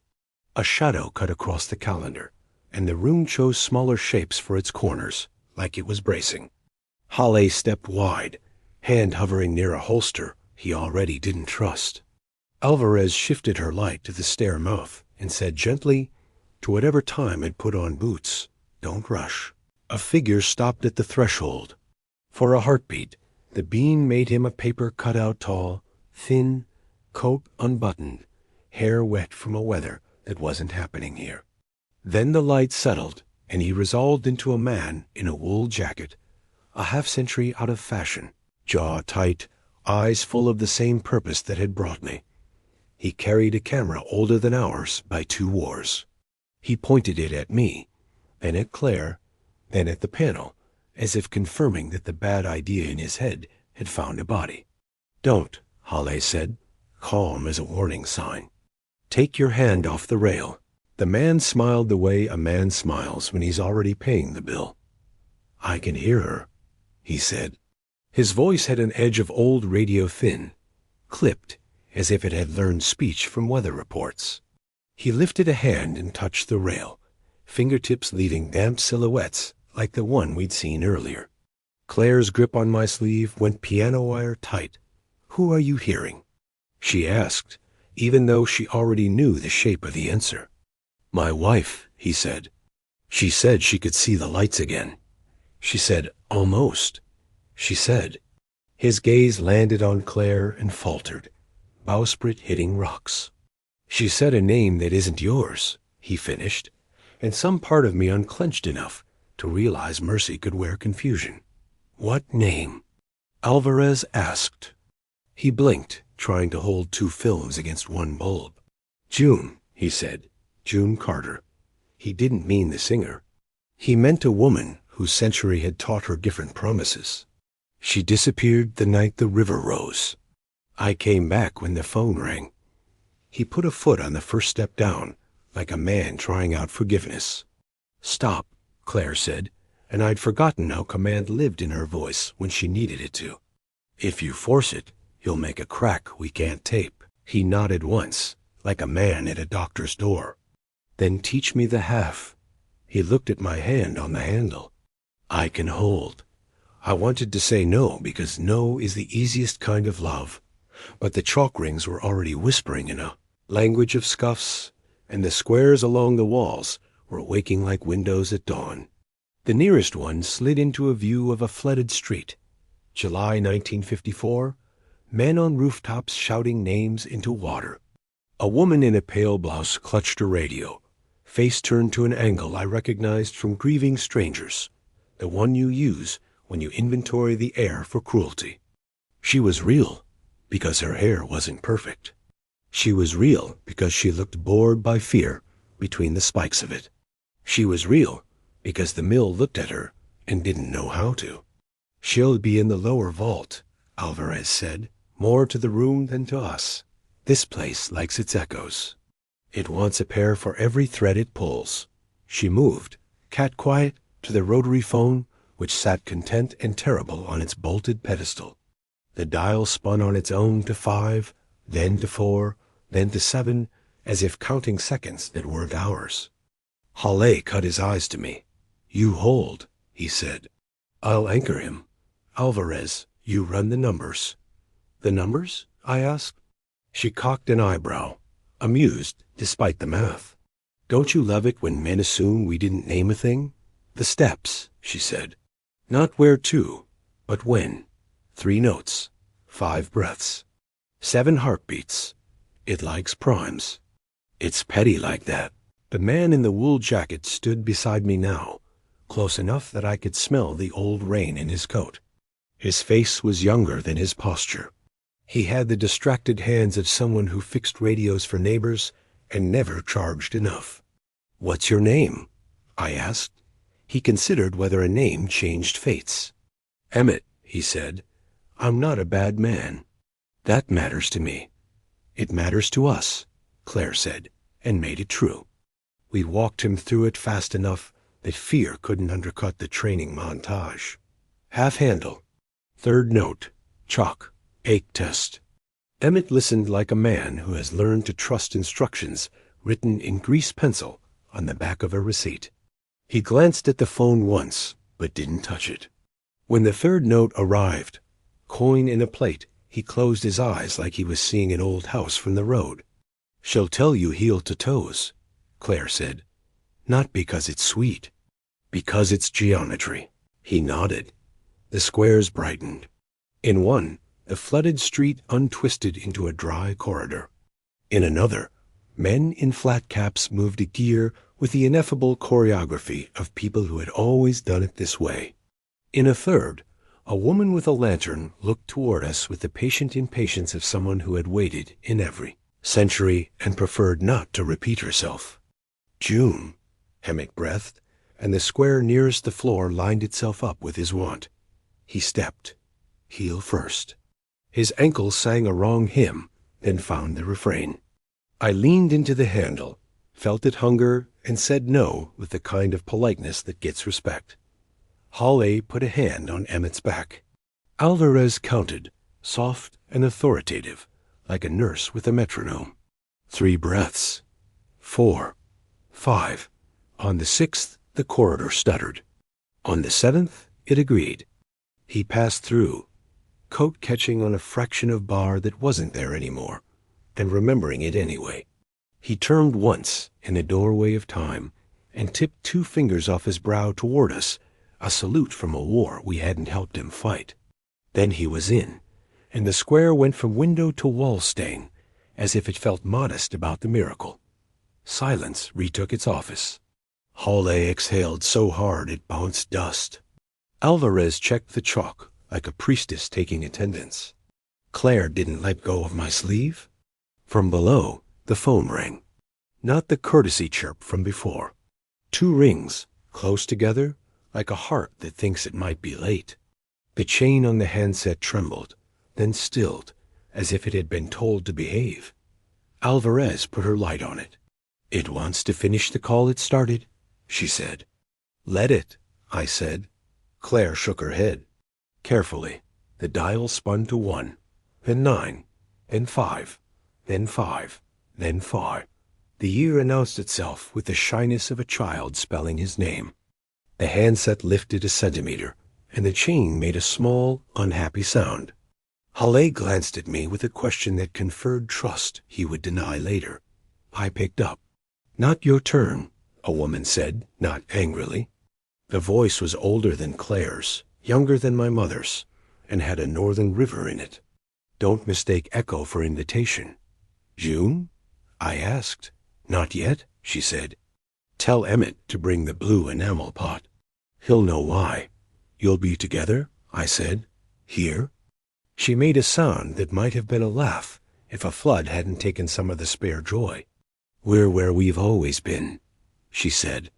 A shadow cut across the calendar, and the room chose smaller shapes for its corners, like it was bracing. Halle stepped wide, hand hovering near a holster he already didn't trust. Alvarez shifted her light to the stair mouth and said gently, to whatever time had put on boots, "Don't rush." A figure stopped at the threshold. For a heartbeat, the beam made him a paper cutout tall, thin, coat unbuttoned, hair wet from a weather that wasn't happening here. Then the light settled, and he resolved into a man in a wool jacket, a half-century out of fashion, jaw tight, eyes full of the same purpose that had brought me. He carried a camera older than ours by 2 wars. He pointed it at me, then at Claire, then at the panel, as if confirming that the bad idea in his head had found a body. "Don't," Halle said, calm as a warning sign. "Take your hand off the rail." The man smiled the way a man smiles when he's already paying the bill. "I can hear her," he said. His voice had an edge of old radio thin, clipped, as if it had learned speech from weather reports. He lifted a hand and touched the rail, fingertips leaving damp silhouettes like the one we'd seen earlier. Claire's grip on my sleeve went piano wire tight. "Who are you hearing?" she asked, even though she already knew the shape of the answer. "My wife," he said. "She said she could see the lights again. She said, almost. She said." His gaze landed on Claire and faltered, bowsprit hitting rocks. "She said a name that isn't yours," he finished, and some part of me unclenched enough to realize Mercy could wear confusion. "What name?" Alvarez asked. He blinked, trying to hold 2 films against one bulb. "June," he said. "June Carter." He didn't mean the singer. He meant a woman whose century had taught her different promises. She disappeared the night the river rose. I came back when the phone rang. He put a foot on the first step down, like a man trying out forgiveness. "Stop," Claire said, and I'd forgotten how command lived in her voice when she needed it to. "If you force it, you'll make a crack we can't tape." He nodded once, like a man at a doctor's door. "Then teach me the half." He looked at my hand on the handle. "I can hold." I wanted to say no, because no is the easiest kind of love, but the chalk rings were already whispering in a language of scuffs, and the squares along the walls were waking like windows at dawn. The nearest one slid into a view of a flooded street. July 1954, men on rooftops shouting names into water. A woman in a pale blouse clutched a radio, face turned to an angle I recognized from Grieving Strangers, the one you use when you inventory the air for cruelty. She was real because her hair wasn't perfect. She was real because she looked bored by fear between the spikes of it. She was real because the mill looked at her and didn't know how to. "She'll be in the lower vault," Alvarez said, more to the room than to us. "This place likes its echoes. It wants a pair for every thread it pulls." She moved, cat-quiet, to the rotary phone, which sat content and terrible on its bolted pedestal. The dial spun on its own to 5, then to 4, then to 7, as if counting seconds that weren't hours. Halle cut his eyes to me. You hold, he said. I'll anchor him. Alvarez, you run the numbers. The numbers? I asked. She cocked an eyebrow, amused despite the math. Don't you love it when men assume we didn't name a thing? The steps, she said. Not where to, but when. 3 notes, 5 breaths, 7 heartbeats. It likes primes. It's petty like that. The man in the wool jacket stood beside me now, close enough that I could smell the old rain in his coat. His face was younger than his posture. He had the distracted hands of someone who fixed radios for neighbors and never charged enough. What's your name? I asked. He considered whether a name changed fates. Emmett, he said. I'm not a bad man. That matters to me. It matters to us, Claire said, and made it true. We walked him through it fast enough that fear couldn't undercut the training montage. Half handle. 3rd note. Chalk. Ache test. Emmett listened like a man who has learned to trust instructions written in grease pencil on the back of a receipt. He glanced at the phone once, but didn't touch it. When the 3rd note arrived, coin in a plate, he closed his eyes like he was seeing an old house from the road. She'll tell you heel to toes, Claire said. Not because it's sweet, because it's geometry. He nodded. The squares brightened. In one, the flooded street untwisted into a dry corridor. In another, men in flat caps moved a gear with the ineffable choreography of people who had always done it this way. In a third, a woman with a lantern looked toward us with the patient impatience of someone who had waited in every century and preferred not to repeat herself. June, Emmett breathed, and the square nearest the floor lined itself up with his want. He stepped, heel first. His ankle sang a wrong hymn, then found the refrain. I leaned into the handle, felt it hunger, and said no with the kind of politeness that gets respect. Hawley put a hand on Emmett's back. Alvarez counted, soft and authoritative, like a nurse with a metronome. 3 breaths. 4. 5. On the 6th, the corridor stuttered. On the 7th, it agreed. He passed through, coat catching on a fraction of bar that wasn't there anymore, and remembering it anyway. He turned once in the doorway of time and tipped 2 fingers off his brow toward us, a salute from a war we hadn't helped him fight. Then he was in, and the square went from window to wall stain, as if it felt modest about the miracle. Silence retook its office. Hawley exhaled so hard it bounced dust. Alvarez checked the chalk like a priestess taking attendance. Claire didn't let go of my sleeve. From below, the phone rang. Not the courtesy chirp from before. 2 rings, close together, like a heart that thinks it might be late. The chain on the handset trembled, then stilled, as if it had been told to behave. Alvarez put her light on it. It wants to finish the call it started, she said. Let it, I said. Claire shook her head. Carefully, the dial spun to 1, then 9, then 5, then 5, then 5. The year announced itself with the shyness of a child spelling his name. The handset lifted a centimeter, and the chain made a small, unhappy sound. Hawley glanced at me with a question that conferred trust he would deny later. I picked up. Not your turn, a woman said, not angrily. The voice was older than Claire's, younger than my mother's, and had a northern river in it. Don't mistake echo for invitation. June? I asked. Not yet, she said. Tell Emmett to bring the blue enamel pot. He'll know why. You'll be together? I said. Here? She made a sound that might have been a laugh if a flood hadn't taken some of the spare joy. We're where we've always been, she said.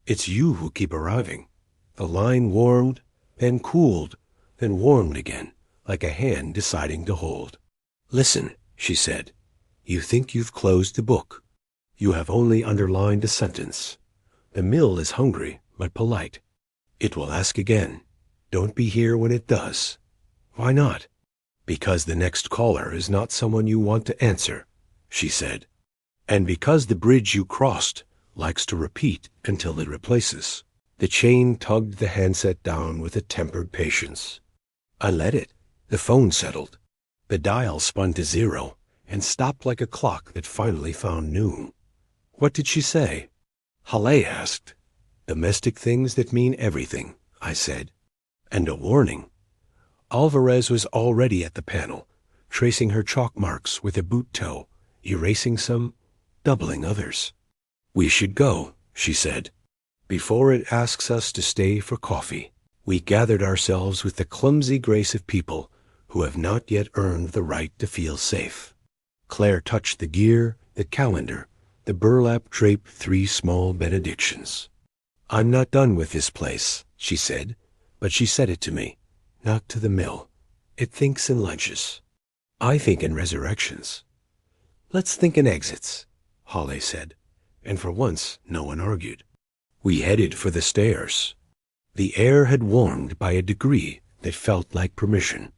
It's you who keep arriving. The line warmed, then cooled, then warmed again, like a hand deciding to hold. Listen, she said. You think you've closed the book. You have only underlined a sentence. The mill is hungry, but polite. It will ask again. Don't be here when it does. Why not? Because the next caller is not someone you want to answer, she said. And because the bridge you crossed likes to repeat until it replaces. The chain tugged the handset down with a tempered patience. I let it. The phone settled. The dial spun to 0 and stopped like a clock that finally found noon. What did she say? Halle asked. Domestic things that mean everything, I said. And a warning. Alvarez was already at the panel, tracing her chalk marks with a boot toe, erasing some, doubling others. We should go, she said, before it asks us to stay for coffee. We gathered ourselves with the clumsy grace of people who have not yet earned the right to feel safe. Claire touched the gear, the calendar, the burlap draped 3 small benedictions. I'm not done with this place, she said, but she said it to me, not to the mill. It thinks in lunches. I think in resurrections. Let's think in exits, Halle said, and for once no one argued. We headed for the stairs. The air had warmed by a degree that felt like permission.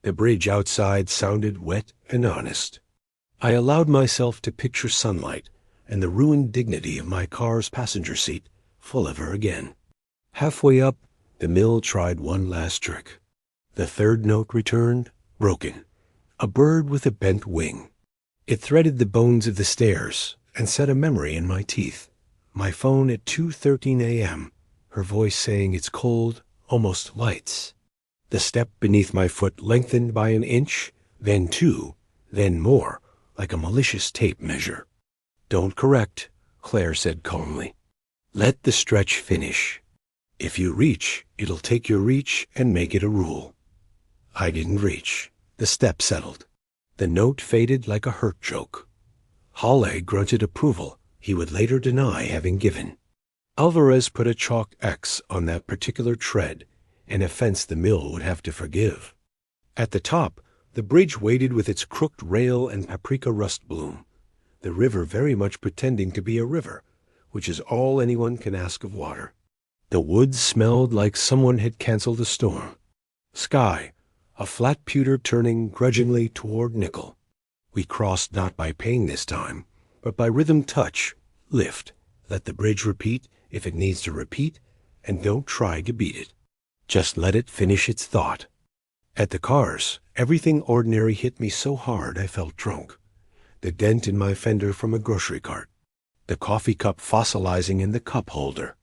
The bridge outside sounded wet and honest. I allowed myself to picture sunlight and the ruined dignity of my car's passenger seat full of her again. Halfway up, the mill tried one last trick. The 3rd note returned, broken, a bird with a bent wing. It threaded the bones of the stairs and set a memory in my teeth. My phone at 2:13 a.m., her voice saying it's cold, almost lights. The step beneath my foot lengthened by an inch, then 2, then more, like a malicious tape measure. Don't correct, Claire said calmly. Let the stretch finish. If you reach, it'll take your reach and make it a rule. I didn't reach. The step settled. The note faded like a hurt joke. Halle grunted approval he would later deny having given. Alvarez put a chalk X on that particular tread, an offense the mill would have to forgive. At the top, the bridge waited with its crooked rail and paprika rust bloom, the river very much pretending to be a river, which is all anyone can ask of water. The woods smelled like someone had canceled a storm. Sky, a flat pewter turning grudgingly toward nickel. We crossed not by pain this time, but by rhythm touch, lift, let the bridge repeat if it needs to repeat, and don't try to beat it. Just let it finish its thought. At the cars, everything ordinary hit me so hard I felt drunk. The dent in my fender from a grocery cart. The coffee cup fossilizing in the cup holder.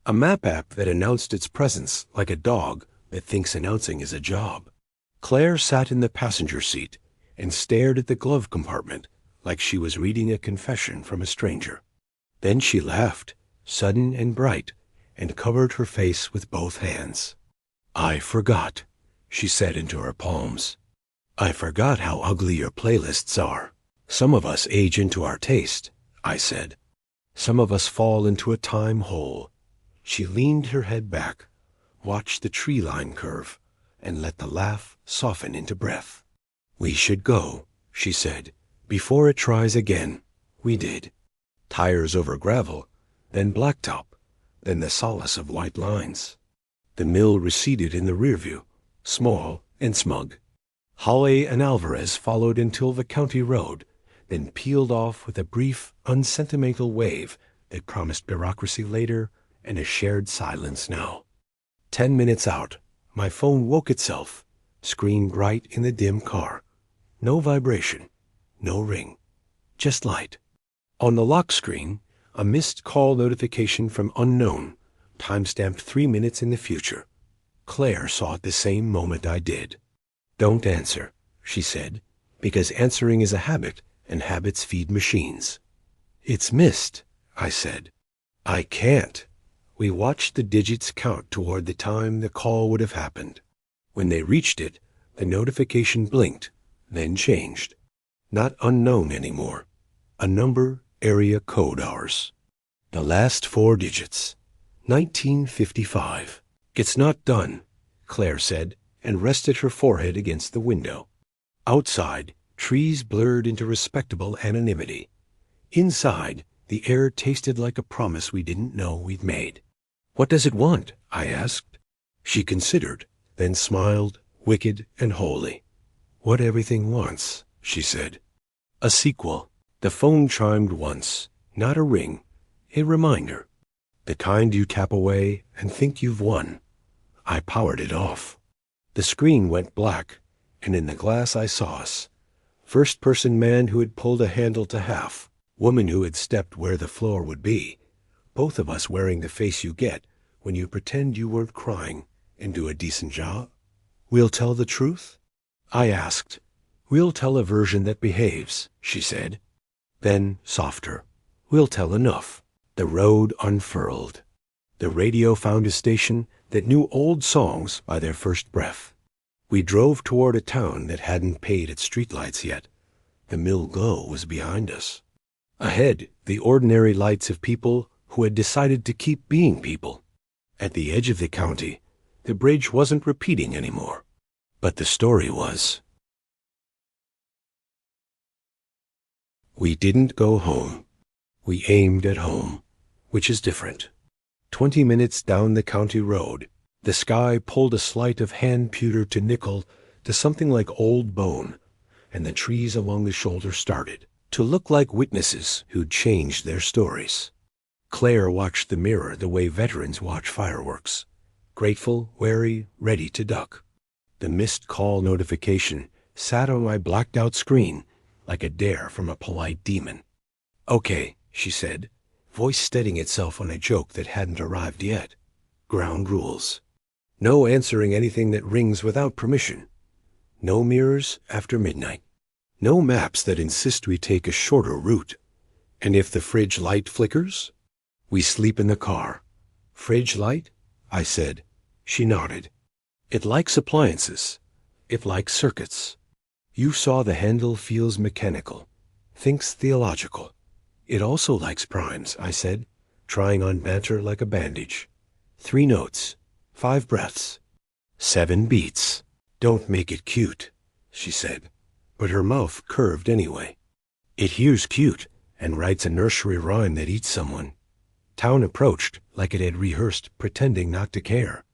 A map app that announced its presence like a dog that thinks announcing is a job. Claire sat in the passenger seat and stared at the glove compartment like she was reading a confession from a stranger. Then she laughed, sudden and bright, and covered her face with both hands. I forgot, she said into her palms. I forgot how ugly your playlists are. Some of us age into our taste, I said. Some of us fall into a time hole. She leaned her head back, watched the tree line curve, and let the laugh soften into breath. We should go, she said, before it tries again. We did. Tires over gravel, then blacktop, then the solace of white lines. The mill receded in the rear view, small and smug. Halle and Alvarez followed until the county road, then peeled off with a brief, unsentimental wave that promised bureaucracy later and a shared silence now. 10 minutes out, my phone woke itself, screen bright in the dim car. No vibration, no ring, just light. On the lock screen, a missed call notification from unknown, timestamped 3 minutes in the future. Claire saw it the same moment I did. Don't answer, she said, because answering is a habit, and habits feed machines. It's missed, I said. I can't. We watched the digits count toward the time the call would have happened. When they reached it, the notification blinked, then changed. Not unknown anymore. A number, area code ours. The last 4 digits. 1955. It's not done, Claire said, and rested her forehead against the window. Outside, trees blurred into respectable anonymity. Inside, the air tasted like a promise we didn't know we'd made. What does it want? I asked. She considered, then smiled, wicked and holy. What everything wants, she said. A sequel. The phone chimed once, not a ring, a reminder. The kind you tap away and think you've won. I powered it off. The screen went black, and in the glass I saw us. First-person man who had pulled a handle to half, woman who had stepped where the floor would be, both of us wearing the face you get when you pretend you weren't crying and do a decent job. We'll tell the truth? I asked. We'll tell a version that behaves, she said. Then, softer, we'll tell enough. The road unfurled. The radio found a station that knew old songs by their first breath. We drove toward a town that hadn't paid its streetlights yet. The mill glow was behind us. Ahead, the ordinary lights of people who had decided to keep being people. At the edge of the county, the bridge wasn't repeating anymore, but the story was. We didn't go home. We aimed at home, which is different. 20 minutes down the county road, the sky pulled a slight of hand pewter to nickel to something like old bone, and the trees along the shoulder started to look like witnesses who'd changed their stories. Claire watched the mirror the way veterans watch fireworks, grateful, wary, ready to duck. The missed call notification sat on my blacked-out screen like a dare from a polite demon. Okay, she said, voice steadying itself on a joke that hadn't arrived yet. Ground rules. No answering anything that rings without permission. No mirrors after midnight. No maps that insist we take a shorter route. And if the fridge light flickers, we sleep in the car. Fridge light? I said. She nodded. It likes appliances. It likes circuits. You saw the handle feels mechanical, thinks theological. It also likes primes, I said, trying on banter like a bandage. 3 notes, 5 breaths, 7 beats. Don't make it cute, she said, but her mouth curved anyway. It hears cute and writes a nursery rhyme that eats someone. Town approached like it had rehearsed, pretending not to care.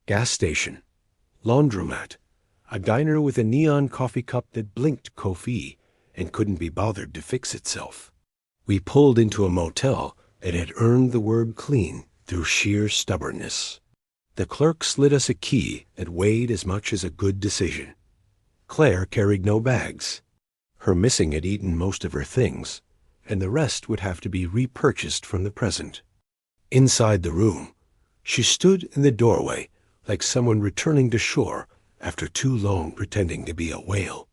Gas station, laundromat, a diner with a neon coffee cup that blinked coffee and couldn't be bothered to fix itself. We pulled into a motel that had earned the word clean through sheer stubbornness. The clerk slid us a key that weighed as much as a good decision. Claire carried no bags. Her missing had eaten most of her things, and the rest would have to be repurchased from the present. Inside the room, she stood in the doorway like someone returning to shore after too long pretending to be a whale.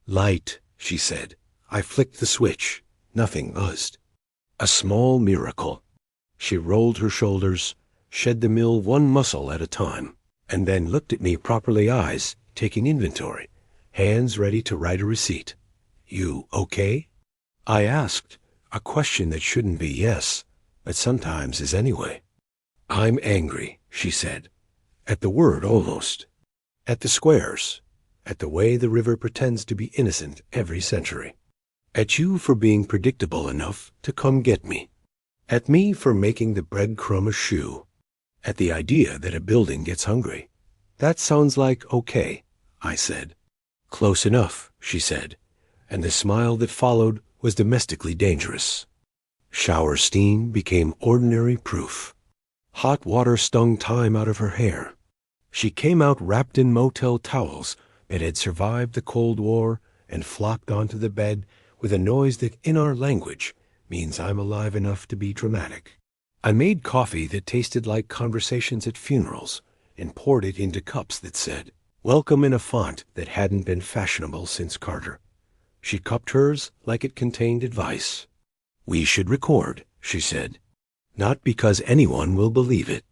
Light, she said. I flicked the switch. Nothing buzzed. A small miracle. She rolled her shoulders, shed the mill one muscle at a time, and then looked at me properly eyes, taking inventory, hands ready to write a receipt. You okay? I asked, a question that shouldn't be yes, but sometimes is anyway. I'm angry, she said. At the word almost. At the squares. At the way the river pretends to be innocent every century. At you for being predictable enough to come get me. At me for making the breadcrumb a shoe. At the idea that a building gets hungry. That sounds like okay, I said. Close enough, she said, and the smile that followed was domestically dangerous. Shower steam became ordinary proof. Hot water stung time out of her hair. She came out wrapped in motel towels that had survived the Cold War and flopped onto the bed with a noise that in our language means I'm alive enough to be dramatic. I made coffee that tasted like conversations at funerals and poured it into cups that said, welcome in a font that hadn't been fashionable since Carter. She cupped hers like it contained advice. We should record, she said. Not because anyone will believe it.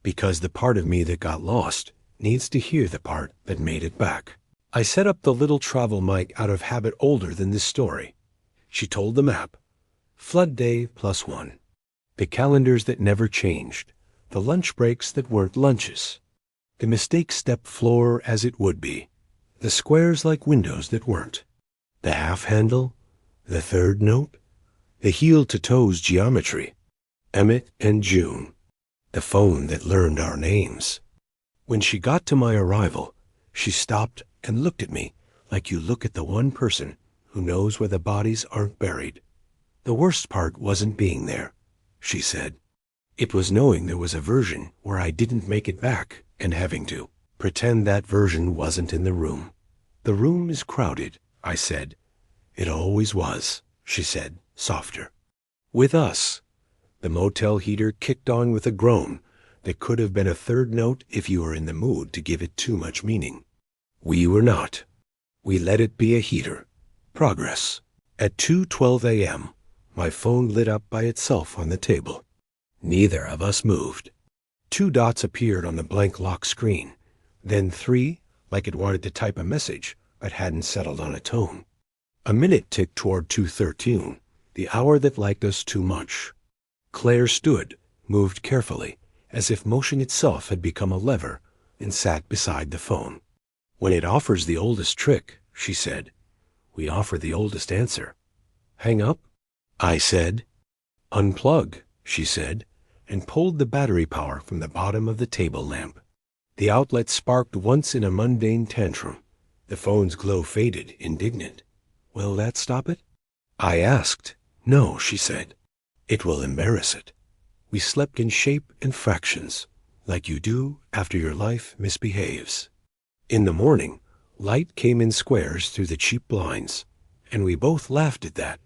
Because the part of me that got lost needs to hear the part that made it back. I set up the little travel mic out of habit older than this story. She told the map. Flood day +1. The calendars that never changed. The lunch breaks that weren't lunches. The mistake step floor as it would be. The squares like windows that weren't. The half handle. The third note. The heel to toes geometry. Emmett and June. The phone that learned our names. When she got to my arrival, she stopped and looked at me like you look at the one person who knows where the bodies aren't buried. The worst part wasn't being there, she said. It was knowing there was a version where I didn't make it back and having to pretend that version wasn't in the room. The room is crowded, I said. It always was, she said, softer. With us. The motel heater kicked on with a groan that could have been a third note if you were in the mood to give it too much meaning. We were not. We let it be a heater. Progress. At 2:12 a.m., my phone lit up by itself on the table. Neither of us moved. 2 dots appeared on the blank lock screen, then 3, like it wanted to type a message but hadn't settled on a tone. A minute ticked toward 2:13, the hour that liked us too much. Claire stood, moved carefully, as if motion itself had become a lever, and sat beside the phone. When it offers the oldest trick, she said, we offer the oldest answer. Hang up? I said. Unplug, she said, and pulled the battery power from the bottom of the table lamp. The outlet sparked once in a mundane tantrum. The phone's glow faded, indignant. Will that stop it? I asked. No, she said. It will embarrass it. We slept in shape and fractions, like you do after your life misbehaves. In the morning, light came in squares through the cheap blinds, and we both laughed at that,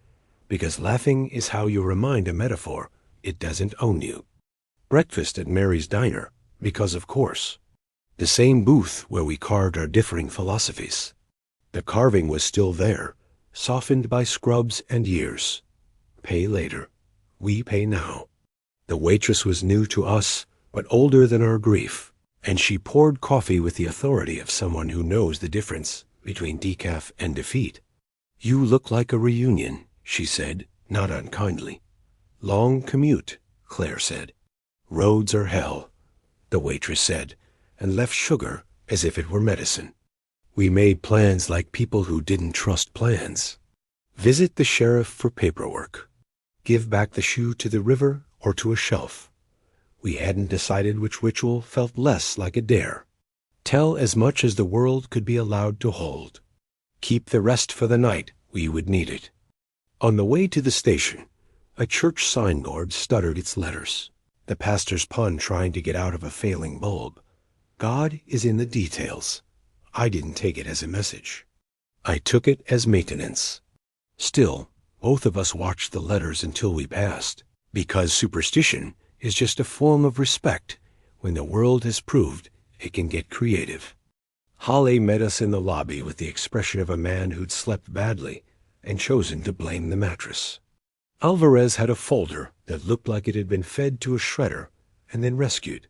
because laughing is how you remind a metaphor it doesn't own you. Breakfast at Mary's Diner, because of course. The same booth where we carved our differing philosophies. The carving was still there, softened by scrubs and years. Pay later. We pay now. The waitress was new to us, but older than our grief, and she poured coffee with the authority of someone who knows the difference between decaf and defeat. You look like a reunion, she said, not unkindly. Long commute, Claire said. Roads are hell, the waitress said, and left sugar as if it were medicine. We made plans like people who didn't trust plans. Visit the sheriff for paperwork. Give back the shoe to the river or to a shelf. We hadn't decided which ritual felt less like a dare. Tell as much as the world could be allowed to hold. Keep the rest for the night, we would need it. On the way to the station, a church signboard stuttered its letters. The pastor's pun trying to get out of a failing bulb. God is in the details. I didn't take it as a message. I took it as maintenance. Still, both of us watched the letters until we passed, because superstition is just a form of respect when the world has proved it can get creative. Holly met us in the lobby with the expression of a man who'd slept badly and chosen to blame the mattress. Alvarez had a folder that looked like it had been fed to a shredder and then rescued.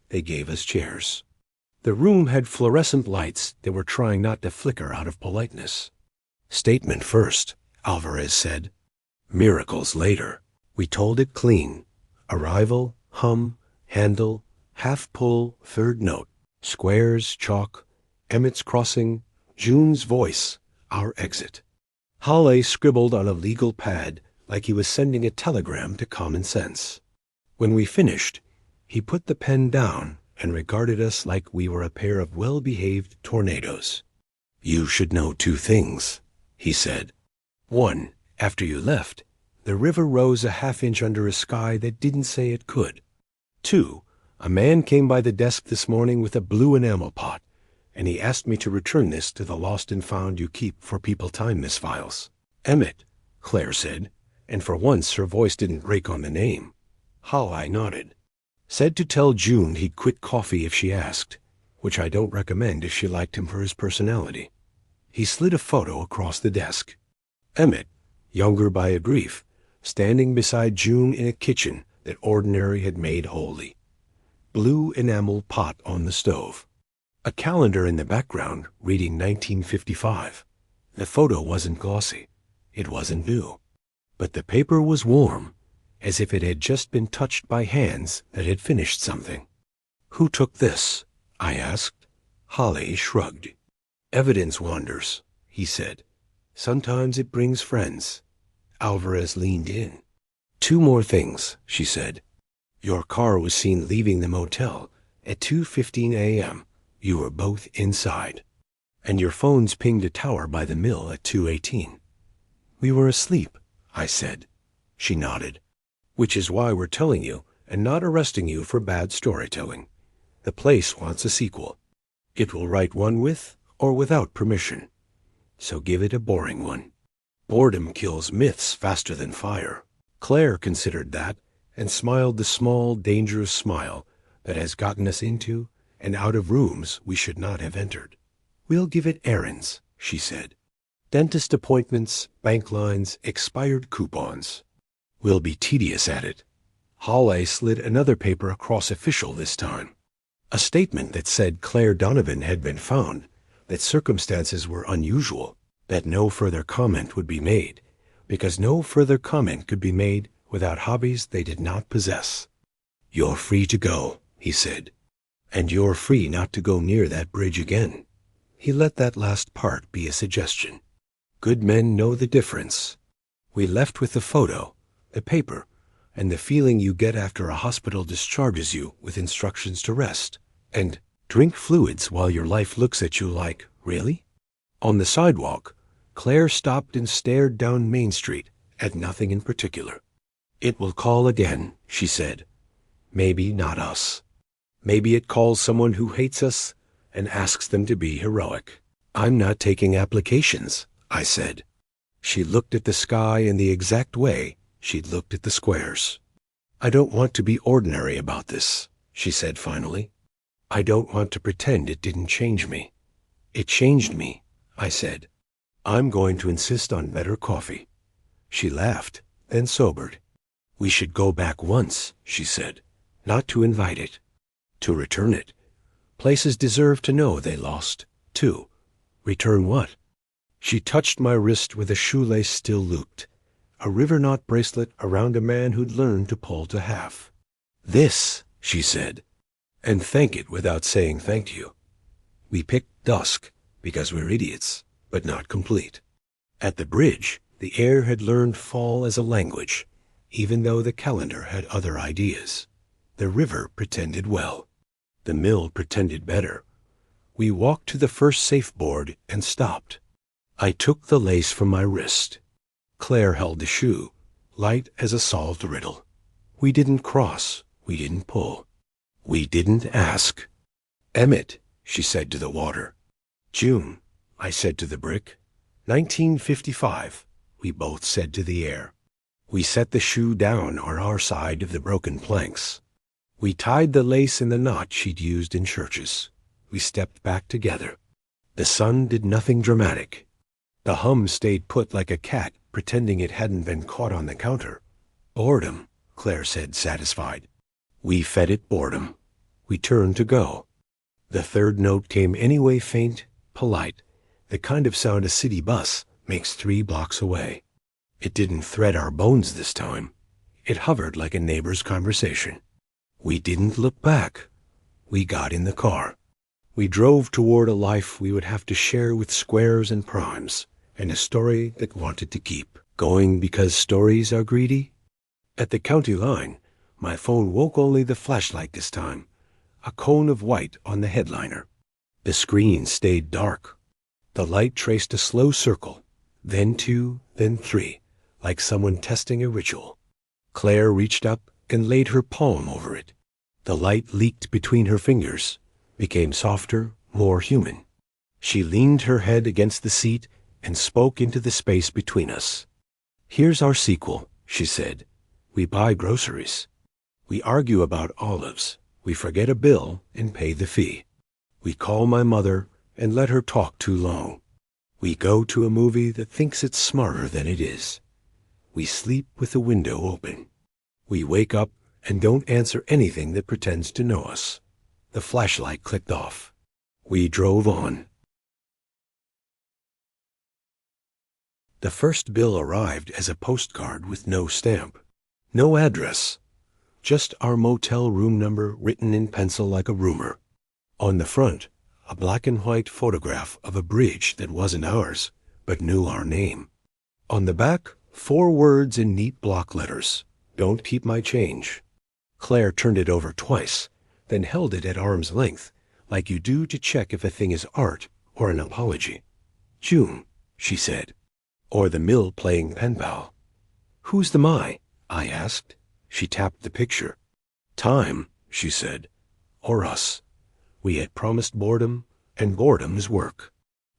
They gave us chairs. The room had fluorescent lights that were trying not to flicker out of politeness. Statement first, Alvarez said. Miracles later. We told it clean. Arrival, hum, handle, half pull, third note. Squares, chalk, Emmett's crossing, June's voice, our exit. Hawley scribbled on a legal pad like he was sending a telegram to common sense. When we finished, he put the pen down and regarded us like we were a pair of well-behaved tornadoes. You should know 2 things, he said. 1, after you left, the river rose a half-inch under a sky that didn't say it could. 2, a man came by the desk this morning with a blue enamel pot, and he asked me to return this to the lost and found you keep for people time misfiles. Emmett, Claire said, and for once her voice didn't rake on the name. Hawley nodded. Said to tell June he'd quit coffee if she asked, which I don't recommend if she liked him for his personality. He slid a photo across the desk. Emmett, younger by a grief, standing beside June in a kitchen that ordinary had made holy. Blue enamel pot on the stove. A calendar in the background reading 1955. The photo wasn't glossy. It wasn't new. But the paper was warm, as if it had just been touched by hands that had finished something. Who took this? I asked. Holly shrugged. Evidence wanders, he said. Sometimes it brings friends. Alvarez leaned in. 2 more things, she said. Your car was seen leaving the motel at 2:15 a.m. You were both inside. And your phones pinged a tower by the mill at 2:18. We were asleep, I said. She nodded. Which is why we're telling you and not arresting you for bad storytelling. The place wants a sequel. It will write one with or without permission. So give it a boring one. Boredom kills myths faster than fire. Claire considered that and smiled the small, dangerous smile that has gotten us into and out of rooms we should not have entered. We'll give it errands, she said. Dentist appointments, bank lines, expired coupons. We'll be tedious at it. Hawley slid another paper across official this time. A statement that said Claire Donovan had been found, that circumstances were unusual, that no further comment would be made, because no further comment could be made without hobbies they did not possess. You're free to go, he said, and you're free not to go near that bridge again. He let that last part be a suggestion. Good men know the difference. We left with the photo, the paper, and the feeling you get after a hospital discharges you with instructions to rest, and drink fluids while your life looks at you like, really? On the sidewalk, Claire stopped and stared down Main Street at nothing in particular. It will call again, she said. Maybe not us. Maybe it calls someone who hates us and asks them to be heroic. I'm not taking applications, I said. She looked at the sky in the exact way she'd looked at the squares. I don't want to be ordinary about this, she said finally. I don't want to pretend it didn't change me. It changed me, I said. I'm going to insist on better coffee. She laughed, then sobered. We should go back once, she said, not to invite it, to return it. Places deserve to know they lost, too. Return what? She touched my wrist with a shoelace still looped, a river knot bracelet around a man who'd learned to pull to half. This, she said, and thank it without saying thank you. We picked dusk because we're idiots, but not complete. At the bridge, the air had learned fall as a language, even though the calendar had other ideas. The river pretended well. The mill pretended better. We walked to the first safe board and stopped. I took the lace from my wrist. Claire held the shoe, light as a solved riddle. We didn't cross. We didn't pull. We didn't ask. Emmett, she said to the water. June, I said to the brick. 1955, we both said to the air. We set the shoe down on our side of the broken planks. We tied the lace in the knot she'd used in churches. We stepped back together. The sun did nothing dramatic. The hum stayed put like a cat pretending it hadn't been caught on the counter. Boredom, Claire said, satisfied. We fed it boredom. We turned to go. The third note came anyway, faint, polite, the kind of sound a city bus makes 3 blocks away. It didn't thread our bones this time. It hovered like a neighbor's conversation. We didn't look back. We got in the car. We drove toward a life we would have to share with squares and primes, and a story that wanted to keep going because stories are greedy. At the county line, my phone woke only the flashlight this time, a cone of white on the headliner. The screen stayed dark. The light traced a slow circle, then 2, then 3, like someone testing a ritual. Claire reached up and laid her palm over it. The light leaked between her fingers, became softer, more human. She leaned her head against the seat and spoke into the space between us. Here's our sequel, she said. We buy groceries. We argue about olives. We forget a bill and pay the fee. We call my mother and let her talk too long. We go to a movie that thinks it's smarter than it is. We sleep with the window open. We wake up and don't answer anything that pretends to know us. The flashlight clicked off. We drove on. The first bill arrived as a postcard with no stamp, no address, just our motel room number written in pencil like a rumor. On the front, a black and white photograph of a bridge that wasn't ours, but knew our name. On the back, 4 words in neat block letters. Don't keep my change. Claire turned it over twice, then held it at arm's length, like you do to check if a thing is art or an apology. June, she said. Or the mill playing pen pal. Who's the my? I asked. She tapped the picture. Time, she said. Or us. We had promised boredom, and boredom's work.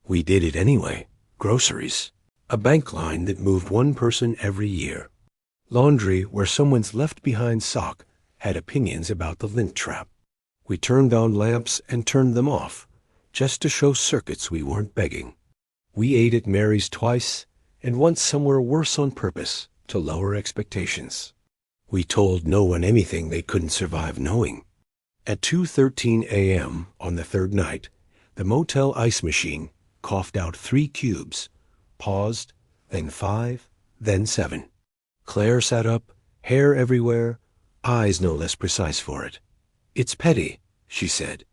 We did it anyway. Groceries. A bank line that moved one person every year. Laundry where someone's left-behind sock had opinions about the lint trap. We turned on lamps and turned them off, just to show circuits we weren't begging. We ate at Mary's twice, and once somewhere worse on purpose, to lower expectations. We told no one anything they couldn't survive knowing. At 2:13 a.m. on the third night, the motel ice machine coughed out 3 cubes, paused, then 5, then 7. Claire sat up, hair everywhere, eyes no less precise for it. It's petty, she said.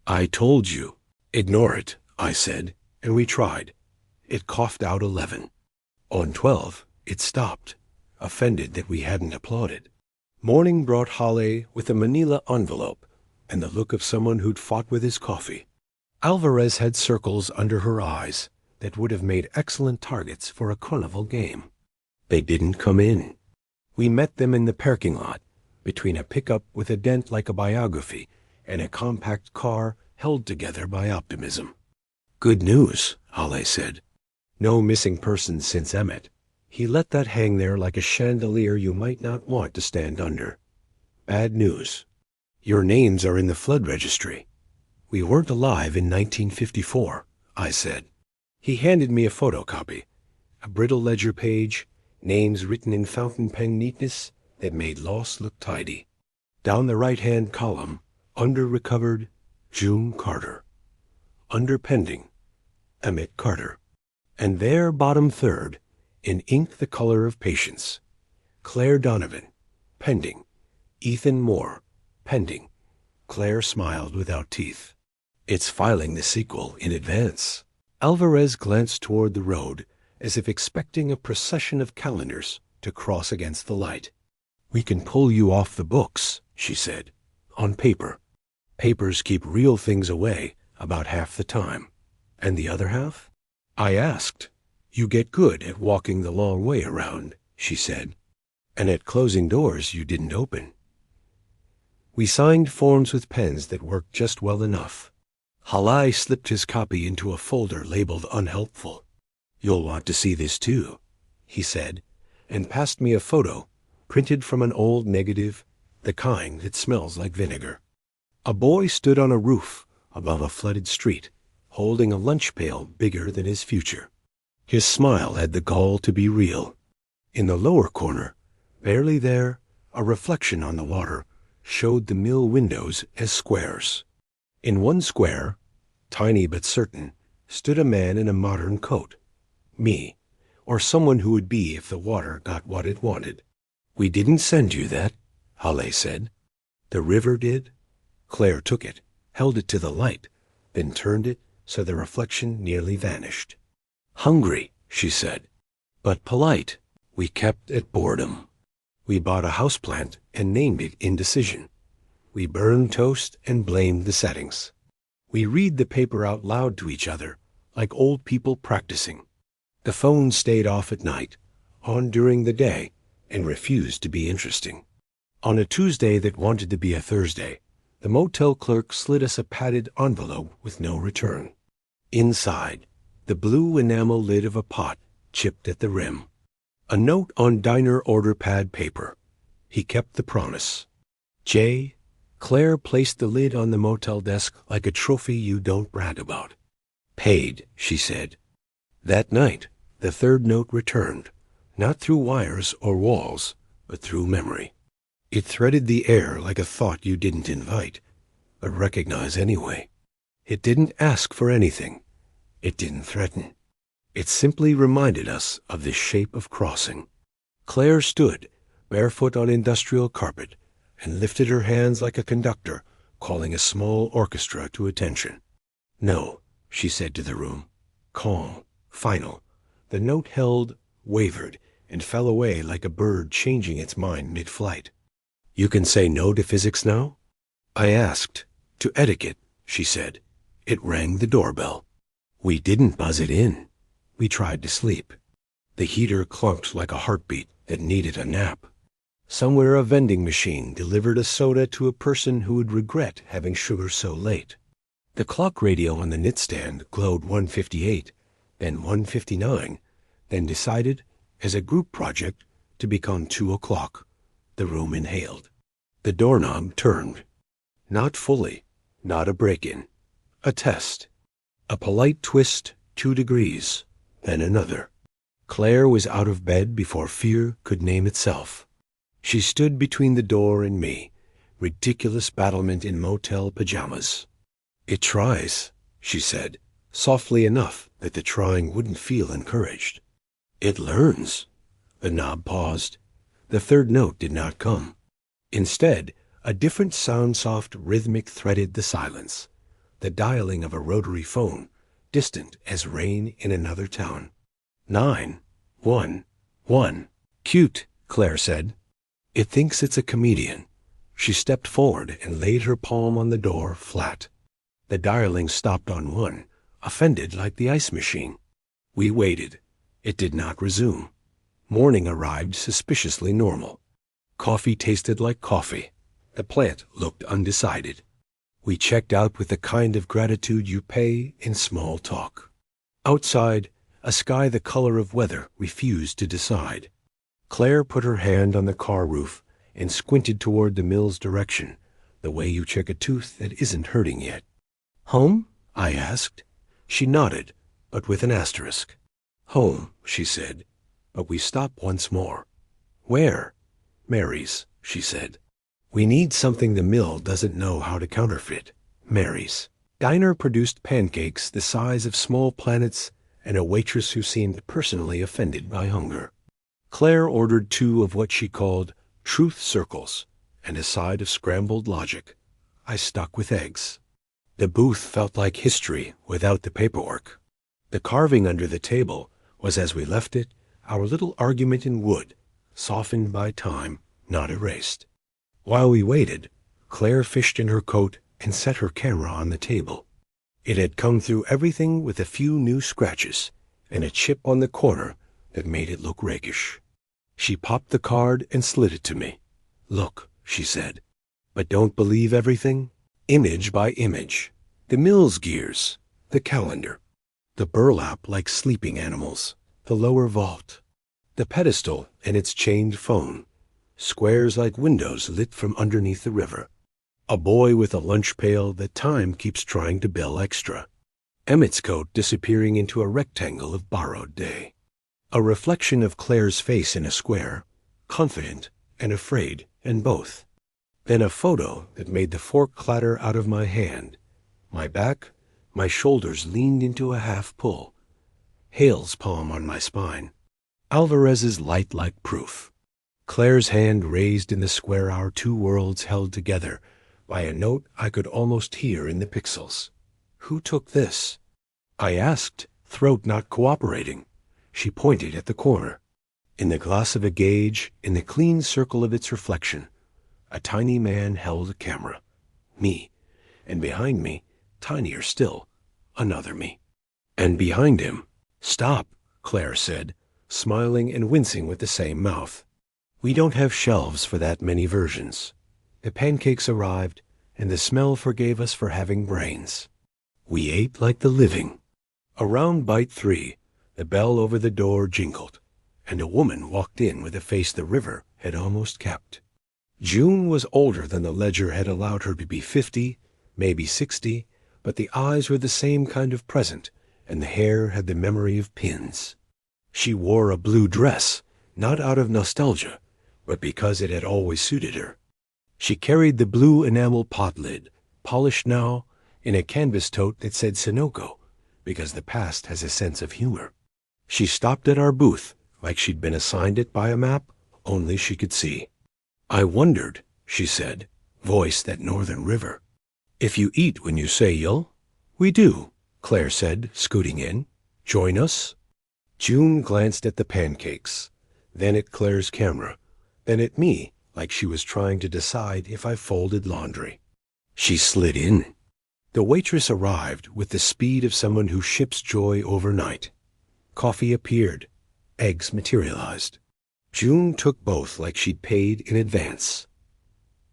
I told you. Ignore it, I said, and we tried. It coughed out 11. On 12, it stopped, offended that we hadn't applauded. Morning brought Halle with a manila envelope and the look of someone who'd fought with his coffee. Alvarez had circles under her eyes that would have made excellent targets for a carnival game. They didn't come in. We met them in the parking lot, between a pickup with a dent like a biography and a compact car held together by optimism. Good news, Halle said. No missing persons since Emmett. He let that hang there like a chandelier you might not want to stand under. Bad news. Your names are in the flood registry. We weren't alive in 1954, I said. He handed me a photocopy, a brittle ledger page, names written in fountain pen neatness that made loss look tidy. Down the right-hand column, under recovered, June Carter. Under pending, Emmett Carter. And there, bottom third, in ink the color of patience, Claire Donovan, pending. Ethan Moore, pending. Claire smiled without teeth. It's filing the sequel in advance. Alvarez glanced toward the road, as if expecting a procession of calendars to cross against the light. We can pull you off the books, she said, on paper. Papers keep real things away about half the time. And the other half? I asked. You get good at walking the long way around, she said. And at closing doors you didn't open. We signed forms with pens that worked just well enough. Halle slipped his copy into a folder labeled unhelpful. You'll want to see this too, he said, and passed me a photo, printed from an old negative, the kind that smells like vinegar. A boy stood on a roof above a flooded street, holding a lunch pail bigger than his future. His smile had the gall to be real. In the lower corner, barely there, a reflection on the water showed the mill windows as squares. In one square, tiny but certain, stood a man in a modern coat. Me, or someone who would be if the water got what it wanted. We didn't send you that, Halle said. The river did. Claire took it, held it to the light, then turned it so the reflection nearly vanished. Hungry, she said, but polite. We kept at boredom. We bought a houseplant and named it Indecision. We burned toast and blamed the settings. We read the paper out loud to each other, like old people practicing. The phone stayed off at night, on during the day, and refused to be interesting. On a Tuesday that wanted to be a Thursday, the motel clerk slid us a padded envelope with no return. Inside, the blue enamel lid of a pot chipped at the rim. A note on diner order pad paper. He kept the promise. J. Claire placed the lid on the motel desk like a trophy you don't brag about. Paid, she said. That night, the third note returned, not through wires or walls, but through memory. It threaded the air like a thought you didn't invite, but recognize anyway. It didn't ask for anything. It didn't threaten. It simply reminded us of the shape of crossing. Claire stood, barefoot on industrial carpet, and lifted her hands like a conductor, calling a small orchestra to attention. No, she said to the room. Calm, final. The note held, wavered, and fell away like a bird changing its mind mid-flight. You can say no to physics now? I asked. To etiquette, she said. It rang the doorbell. We didn't buzz it in. We tried to sleep. The heater clunked like a heartbeat that needed a nap. Somewhere a vending machine delivered a soda to a person who would regret having sugar so late. The clock radio on the knitstand glowed 1:58, then 1:59, then decided, as a group project, to become 2 o'clock. The room inhaled. The doorknob turned. Not fully, not a break-in. A test. A polite twist, 2 degrees, then another. Claire was out of bed before fear could name itself. She stood between the door and me, ridiculous battlement in motel pajamas. "It tries," she said, softly enough that the trying wouldn't feel encouraged. "It learns." The knob paused. The third note did not come. Instead, a different sound-soft rhythmic threaded the silence, the dialing of a rotary phone, distant as rain in another town. 911. "Cute," Claire said. "It thinks it's a comedian." She stepped forward and laid her palm on the door flat. The dialing stopped on 1, offended like the ice machine. We waited. It did not resume. Morning arrived suspiciously normal. Coffee tasted like coffee. The plant looked undecided. We checked out with the kind of gratitude you pay in small talk. Outside, a sky the color of weather refused to decide. Claire put her hand on the car roof and squinted toward the mill's direction, the way you check a tooth that isn't hurting yet. "Home?" I asked. She nodded, but with an asterisk. "Home," she said, but we stopped once more. "Where?" "Mary's," she said. "We need something the mill doesn't know how to counterfeit. Mary's." Diner produced pancakes the size of small planets and a waitress who seemed personally offended by hunger. Claire ordered 2 of what she called truth circles and a side of scrambled logic. I stuck with eggs. The booth felt like history without the paperwork. The carving under the table was, as we left it, our little argument in wood, softened by time, not erased. While we waited, Claire fished in her coat and set her camera on the table. It had come through everything with a few new scratches and a chip on the corner that made it look rakish. She popped the card and slid it to me. "Look," she said. "But don't believe everything. Image by image. The mill's gears, the calendar, the burlap like sleeping animals, the lower vault, the pedestal and its chained phone, squares like windows lit from underneath the river, a boy with a lunch pail that time keeps trying to bill extra, Emmett's coat disappearing into a rectangle of borrowed day, a reflection of Claire's face in a square, confident and afraid and both. Then a photo that made the fork clatter out of my hand. My back, my shoulders leaned into a half pull. Hale's palm on my spine. Alvarez's light like proof. Claire's hand raised in the square our 2 worlds held together by a note I could almost hear in the pixels. "Who took this?" I asked, throat not cooperating. She pointed at the corner. In the glass of a gauge, in the clean circle of its reflection, a tiny man held a camera. Me. And behind me, tinier still, another me. And behind him, "Stop," Claire said, smiling and wincing with the same mouth. "We don't have shelves for that many versions." The pancakes arrived, and the smell forgave us for having brains. We ate like the living. Around bite 3, the bell over the door jingled, and a woman walked in with a face the river had almost kept. June was older than the ledger had allowed her to be 50, maybe 60, but the eyes were the same kind of present, and the hair had the memory of pins. She wore a blue dress, not out of nostalgia, but because it had always suited her. She carried the blue enamel pot lid, polished now, in a canvas tote that said Sunoco, because the past has a sense of humor. She stopped at our booth, like she'd been assigned it by a map, only she could see. "I wondered," she said, voice that northern river, "if you eat when you say you'll." "We do," Claire said, scooting in. "Join us?" June glanced at the pancakes, then at Claire's camera, then at me, like she was trying to decide if I folded laundry. She slid in. The waitress arrived with the speed of someone who ships joy overnight. Coffee appeared. Eggs materialized. June took both like she'd paid in advance.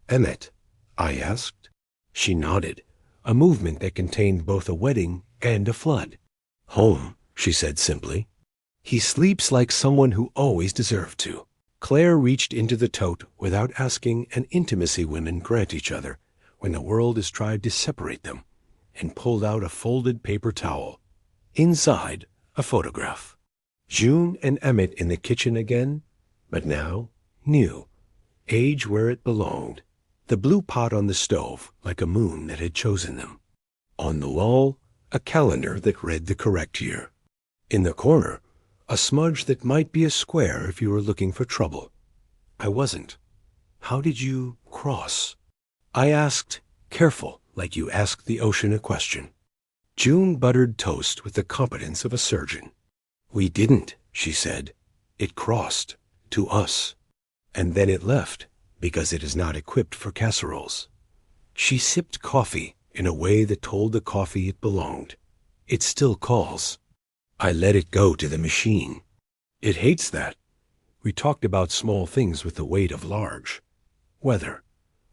Emmett? I asked. She nodded, a movement that contained both a wedding and a flood. Home, she said simply. He sleeps like someone who always deserved to. Claire reached into the tote without asking an intimacy women grant each other when the world has tried to separate them, and pulled out a folded paper towel. Inside, a photograph. June and Emmett in the kitchen again, but now new. Age where it belonged. The blue pot on the stove, like a moon that had chosen them. On the wall, a calendar that read the correct year. In the corner, a smudge that might be a square if you were looking for trouble. I wasn't. How did you cross? I asked, careful, like you ask the ocean a question. June buttered toast with the competence of a surgeon. We didn't, she said. It crossed, to us. And then it left, because it is not equipped for casseroles. She sipped coffee in a way that told the coffee it belonged. It still calls. I let it go to the machine. It hates that. We talked about small things with the weight of large. Weather.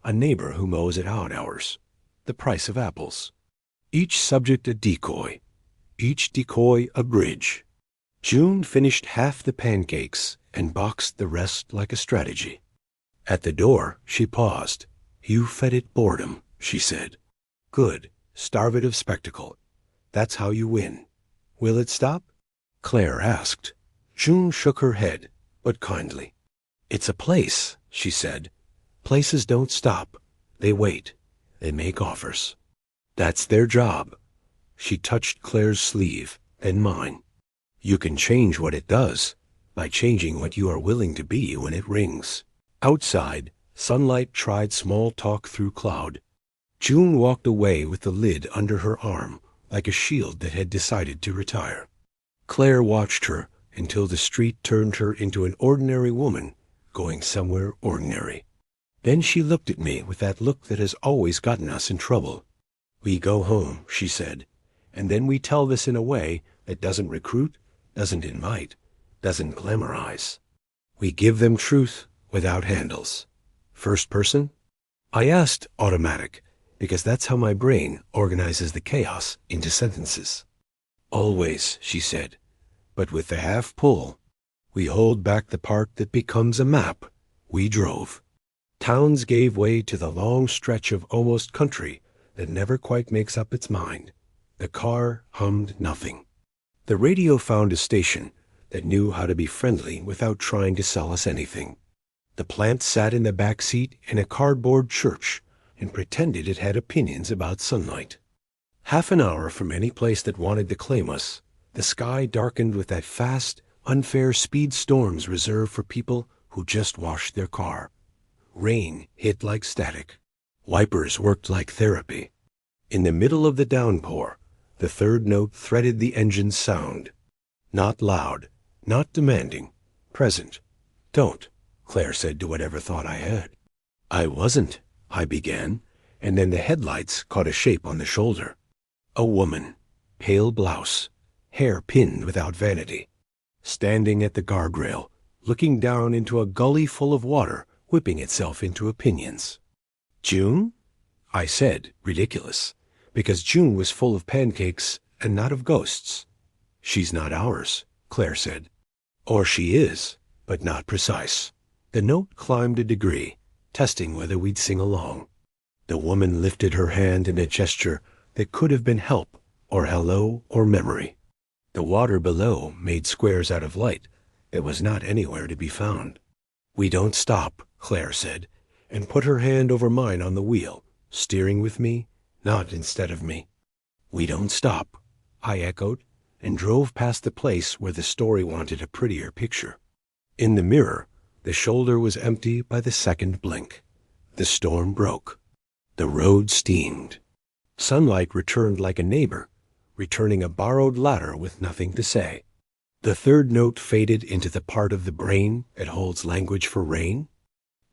A neighbor who mows at odd hours. The price of apples. Each subject a decoy. Each decoy a bridge. June finished half the pancakes and boxed the rest like a strategy. At the door, she paused. You fed it boredom, she said. Good. Starve it of spectacle. That's how you win. Will it stop? Claire asked. June shook her head, but kindly. It's a place, she said. Places don't stop. They wait. They make offers. That's their job. She touched Claire's sleeve, then mine. You can change what it does by changing what you are willing to be when it rings. Outside, sunlight tried small talk through cloud. June walked away with the lid under her arm, like a shield that had decided to retire. Claire watched her until the street turned her into an ordinary woman going somewhere ordinary. Then she looked at me with that look that has always gotten us in trouble. We go home, she said, and then we tell this in a way that doesn't recruit, doesn't invite, doesn't glamorize. We give them truth without handles. First person? I asked automatic, because that's how my brain organizes the chaos into sentences. Always, she said, but with the half pull. We hold back the part that becomes a map. We drove. Towns gave way to the long stretch of almost country that never quite makes up its mind. The car hummed nothing. The radio found a station that knew how to be friendly without trying to sell us anything. The plant sat in the back seat in a cardboard church and pretended it had opinions about sunlight. Half an hour from any place that wanted to claim us, the sky darkened with that fast, unfair speed storms reserved for people who just washed their car. Rain hit like static. Wipers worked like therapy. In the middle of the downpour, the third note threaded the engine's sound. Not loud, not demanding, present. Don't, Claire said to whatever thought I had. I wasn't, I began, and then the headlights caught a shape on the shoulder. A woman, pale blouse, hair pinned without vanity, standing at the guardrail, looking down into a gully full of water whipping itself into opinions. June? I said, ridiculous, because June was full of pancakes and not of ghosts. She's not ours, Claire said. Or she is, but not precise. The note climbed a degree, testing whether we'd sing along. The woman lifted her hand in a gesture that could have been help or hello or memory. The water below made squares out of light that was not anywhere to be found. We don't stop, Claire said, and put her hand over mine on the wheel, steering with me, not instead of me. We don't stop, I echoed, and drove past the place where the story wanted a prettier picture. In the mirror, the shoulder was empty by the second blink. The storm broke. The road steamed. Sunlight returned like a neighbor, returning a borrowed ladder with nothing to say. The third note faded into the part of the brain that holds language for rain.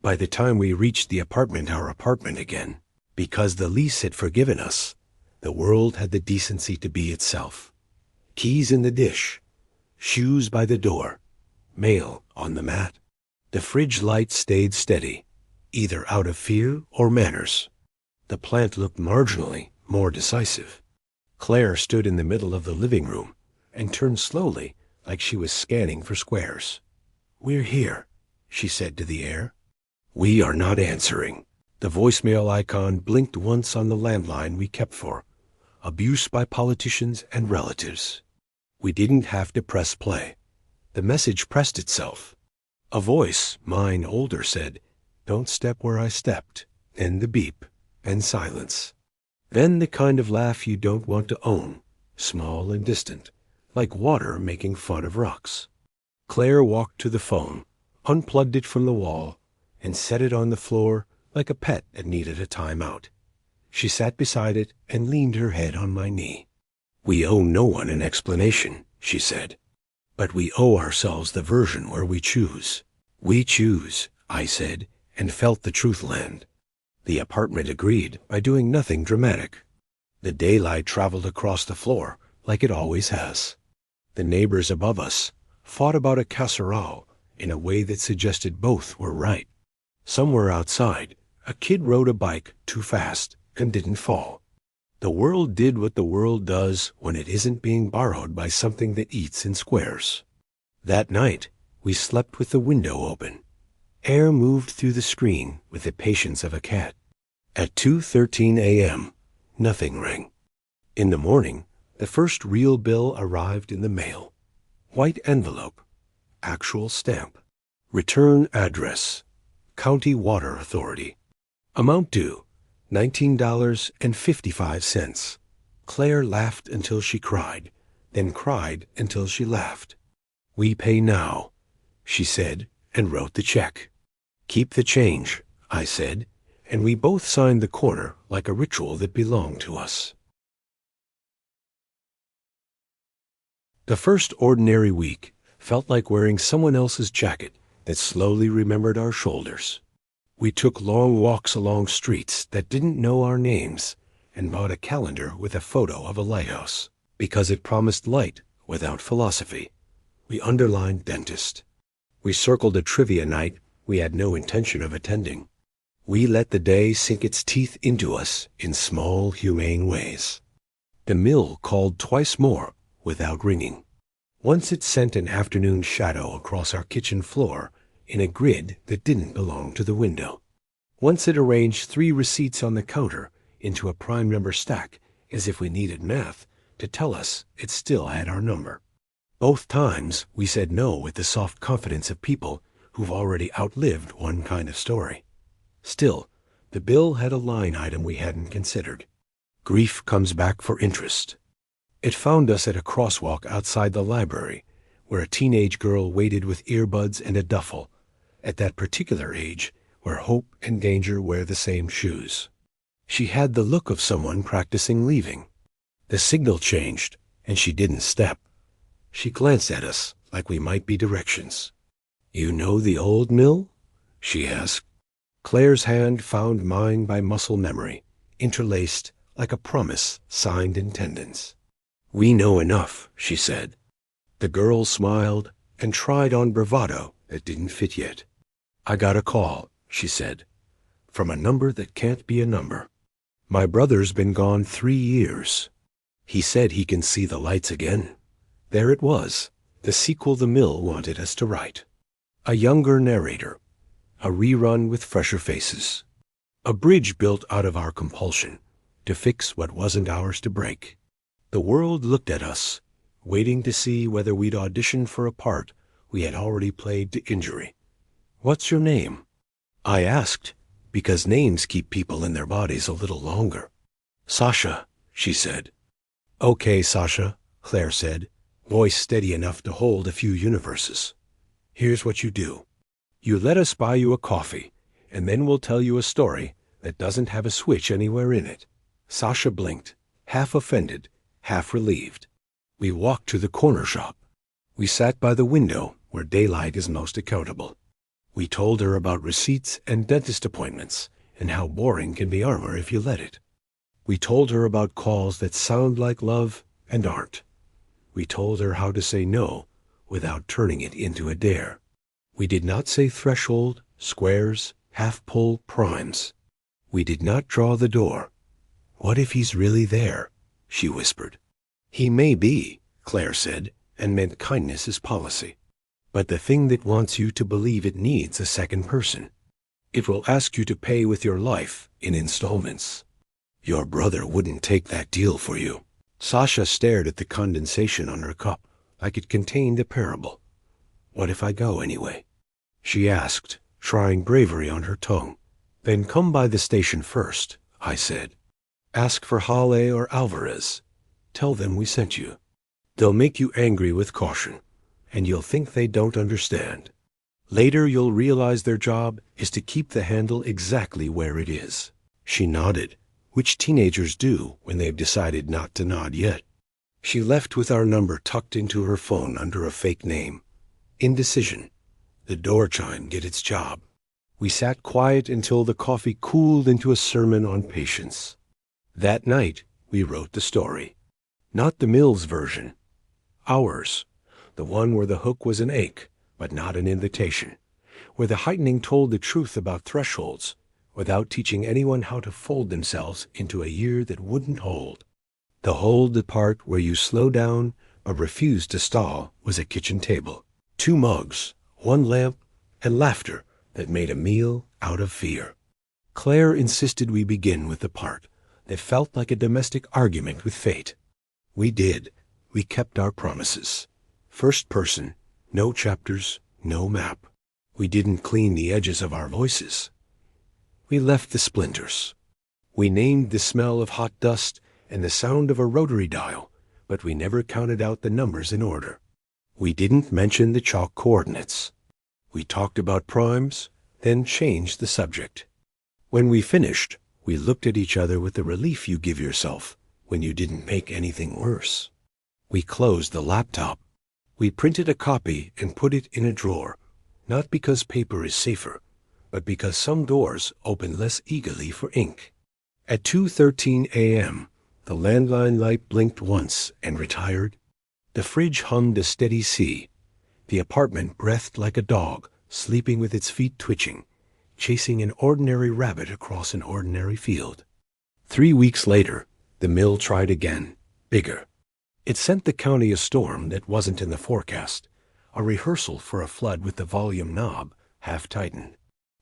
By the time we reached the apartment, our apartment again, because the lease had forgiven us, the world had the decency to be itself. Keys in the dish, shoes by the door, mail on the mat. The fridge light stayed steady, either out of fear or manners. The plant looked marginally more decisive. Claire stood in the middle of the living room and turned slowly like she was scanning for squares. "We're here," she said to the air. "We are not answering." The voicemail icon blinked once on the landline we kept for. Abuse by politicians and relatives. We didn't have to press play. The message pressed itself. A voice, mine older, said, "Don't step where I stepped," and the beep, and silence. Then the kind of laugh you don't want to own, small and distant, like water making fun of rocks. Claire walked to the phone, unplugged it from the wall, and set it on the floor like a pet that needed a timeout. She sat beside it and leaned her head on my knee. "We owe no one an explanation," she said. "But we owe ourselves the version where we choose." "We choose," I said, and felt the truth land. The apartment agreed by doing nothing dramatic. The daylight traveled across the floor like it always has. The neighbors above us fought about a casserole in a way that suggested both were right. Somewhere outside, a kid rode a bike too fast and didn't fall. The world did what the world does when it isn't being borrowed by something that eats in squares. That night, we slept with the window open. Air moved through the screen with the patience of a cat. At 2:13 a.m., nothing rang. In the morning, the first real bill arrived in the mail. White envelope, actual stamp, return address, County Water Authority. Amount due, $19.55. Claire laughed until she cried, then cried until she laughed. "We pay now," she said, and wrote the check. "Keep the change," I said, and we both signed the corner like a ritual that belonged to us. The first ordinary week felt like wearing someone else's jacket that slowly remembered our shoulders. We took long walks along streets that didn't know our names and bought a calendar with a photo of a lighthouse because it promised light without philosophy. We underlined dentist. We circled a trivia night we had no intention of attending. We let the day sink its teeth into us in small, humane ways. The mill called twice more without ringing. Once it sent an afternoon shadow across our kitchen floor in a grid that didn't belong to the window. Once it arranged 3 receipts on the counter into a prime number stack as if we needed math to tell us it still had our number. Both times we said no with the soft confidence of people who've already outlived one kind of story. Still, the bill had a line item we hadn't considered. Grief comes back for interest. It found us at a crosswalk outside the library, where a teenage girl waited with earbuds and a duffel, at that particular age where hope and danger wear the same shoes. She had the look of someone practicing leaving. The signal changed, and she didn't step. She glanced at us like we might be directions. "You know the old mill?" she asked. Claire's hand found mine by muscle memory, interlaced like a promise signed in tendons. "We know enough," she said. The girl smiled and tried on bravado that didn't fit yet. "I got a call," she said, "from a number that can't be a number. My brother's been gone 3 years. He said he can see the lights again." There it was, the sequel the mill wanted us to write. A younger narrator, a rerun with fresher faces, a bridge built out of our compulsion to fix what wasn't ours to break. The world looked at us, waiting to see whether we'd audition for a part we had already played to injury. "What's your name?" I asked, because names keep people in their bodies a little longer. "Sasha," she said. "Okay, Sasha," Claire said, voice steady enough to hold a few universes. "Here's what you do. You let us buy you a coffee, and then we'll tell you a story that doesn't have a switch anywhere in it." Sasha blinked, half offended, half relieved. We walked to the corner shop. We sat by the window where daylight is most accountable. We told her about receipts and dentist appointments and how boring can be armor if you let it. We told her about calls that sound like love and aren't. We told her how to say no without turning it into a dare. We did not say threshold, squares, half-pole, primes. We did not draw the door. What if he's really there? She whispered. He may be, Claire said, and meant kindness as policy. But the thing that wants you to believe it needs a second person. It will ask you to pay with your life in installments. Your brother wouldn't take that deal for you. Sasha stared at the condensation on her cup like it contained a parable. What if I go anyway? She asked, trying bravery on her tongue. Then come by the station first, I said. Ask for Halle or Alvarez. Tell them we sent you. They'll make you angry with caution, and you'll think they don't understand. Later you'll realize their job is to keep the handle exactly where it is. She nodded, which teenagers do when they've decided not to nod yet. She left with our number tucked into her phone under a fake name. Indecision. The door chime did its job. We sat quiet until the coffee cooled into a sermon on patience. That night, we wrote the story. Not the Mills version. Ours. The one where the hook was an ache, but not an invitation. Where the heightening told the truth about thresholds, without teaching anyone how to fold themselves into a year that wouldn't hold. The part where you slow down or refuse to stall was a kitchen table. 2 mugs, 1 lamp, and laughter that made a meal out of fear. Claire insisted we begin with the part that felt like a domestic argument with fate. We did. We kept our promises. First person, no chapters, no map. We didn't clean the edges of our voices. We left the splinters. We named the smell of hot dust and the sound of a rotary dial, but we never counted out the numbers in order. We didn't mention the chalk coordinates. We talked about primes, then changed the subject. When we finished, we looked at each other with the relief you give yourself when you didn't make anything worse. We closed the laptop. We printed a copy and put it in a drawer, not because paper is safer, but because some doors open less eagerly for ink. At 2:13 a.m., the landline light blinked once and retired. The fridge hummed a steady sea. The apartment breathed like a dog, sleeping with its feet twitching, chasing an ordinary rabbit across an ordinary field. 3 weeks later, the mill tried again, bigger. It sent the county a storm that wasn't in the forecast, a rehearsal for a flood with the volume knob half tightened.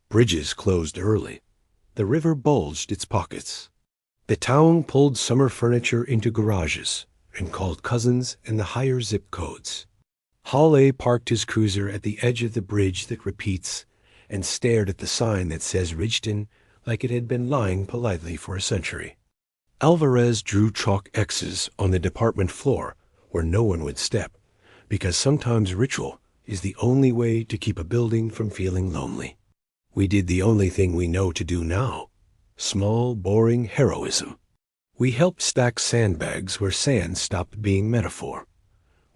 Bridges closed early. The river bulged its pockets. The town pulled summer furniture into garages and called cousins and the higher zip codes. Halle parked his cruiser at the edge of the bridge that repeats and stared at the sign that says Ridgeton like it had been lying politely for a century. Alvarez drew chalk X's on the department floor where no one would step, because sometimes ritual is the only way to keep a building from feeling lonely. We did the only thing we know to do now, small, boring heroism. We helped stack sandbags where sand stopped being metaphor.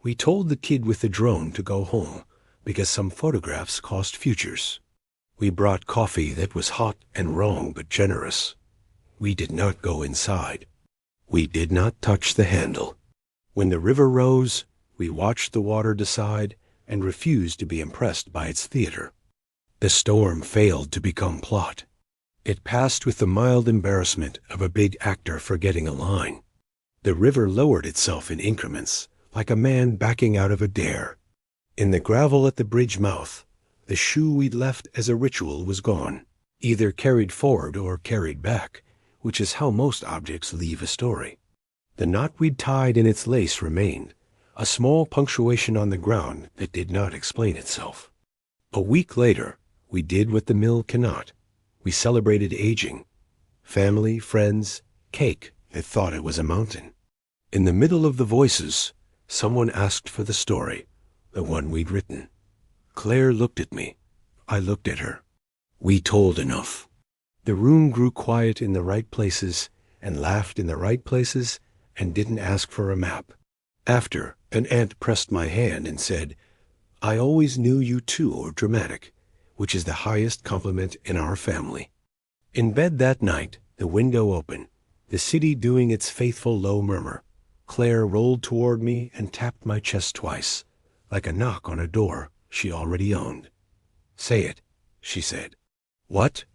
We told the kid with the drone to go home because some photographs cost futures. We brought coffee that was hot and wrong but generous. We did not go inside. We did not touch the handle. When the river rose, we watched the water decide and refused to be impressed by its theater. The storm failed to become plot. It passed with the mild embarrassment of a big actor forgetting a line. The river lowered itself in increments, like a man backing out of a dare. In the gravel at the bridge mouth, the shoe we'd left as a ritual was gone, either carried forward or carried back, which is how most objects leave a story. The knot we'd tied in its lace remained, a small punctuation on the ground that did not explain itself. A week later, we did what the mill cannot. We celebrated aging. Family, friends, cake that thought it was a mountain. In the middle of the voices, someone asked for the story, the one we'd written. Claire looked at me. I looked at her. We told enough. The room grew quiet in the right places and laughed in the right places and didn't ask for a map. After, an aunt pressed my hand and said, I always knew you two were dramatic, which is the highest compliment in our family. In bed that night, the window open, the city doing its faithful low murmur. Claire rolled toward me and tapped my chest twice, like a knock on a door she already owned. Say it, she said. What?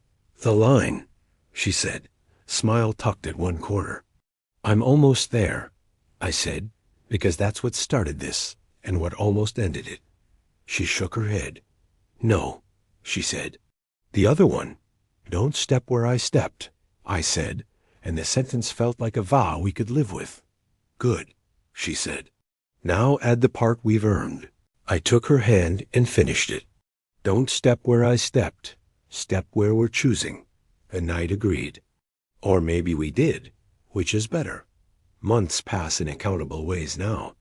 The line, she said, smile tucked at one corner. I'm almost there, I said, because that's what started this and what almost ended it. She shook her head. No, she said. The other one. Don't step where I stepped, I said, and the sentence felt like a vow we could live with. Good, she said. Now add the part we've earned. I took her hand and finished it. Don't step where I stepped. Step where we're choosing. And Knight agreed. Or maybe we did, which is better. Months pass in accountable ways now.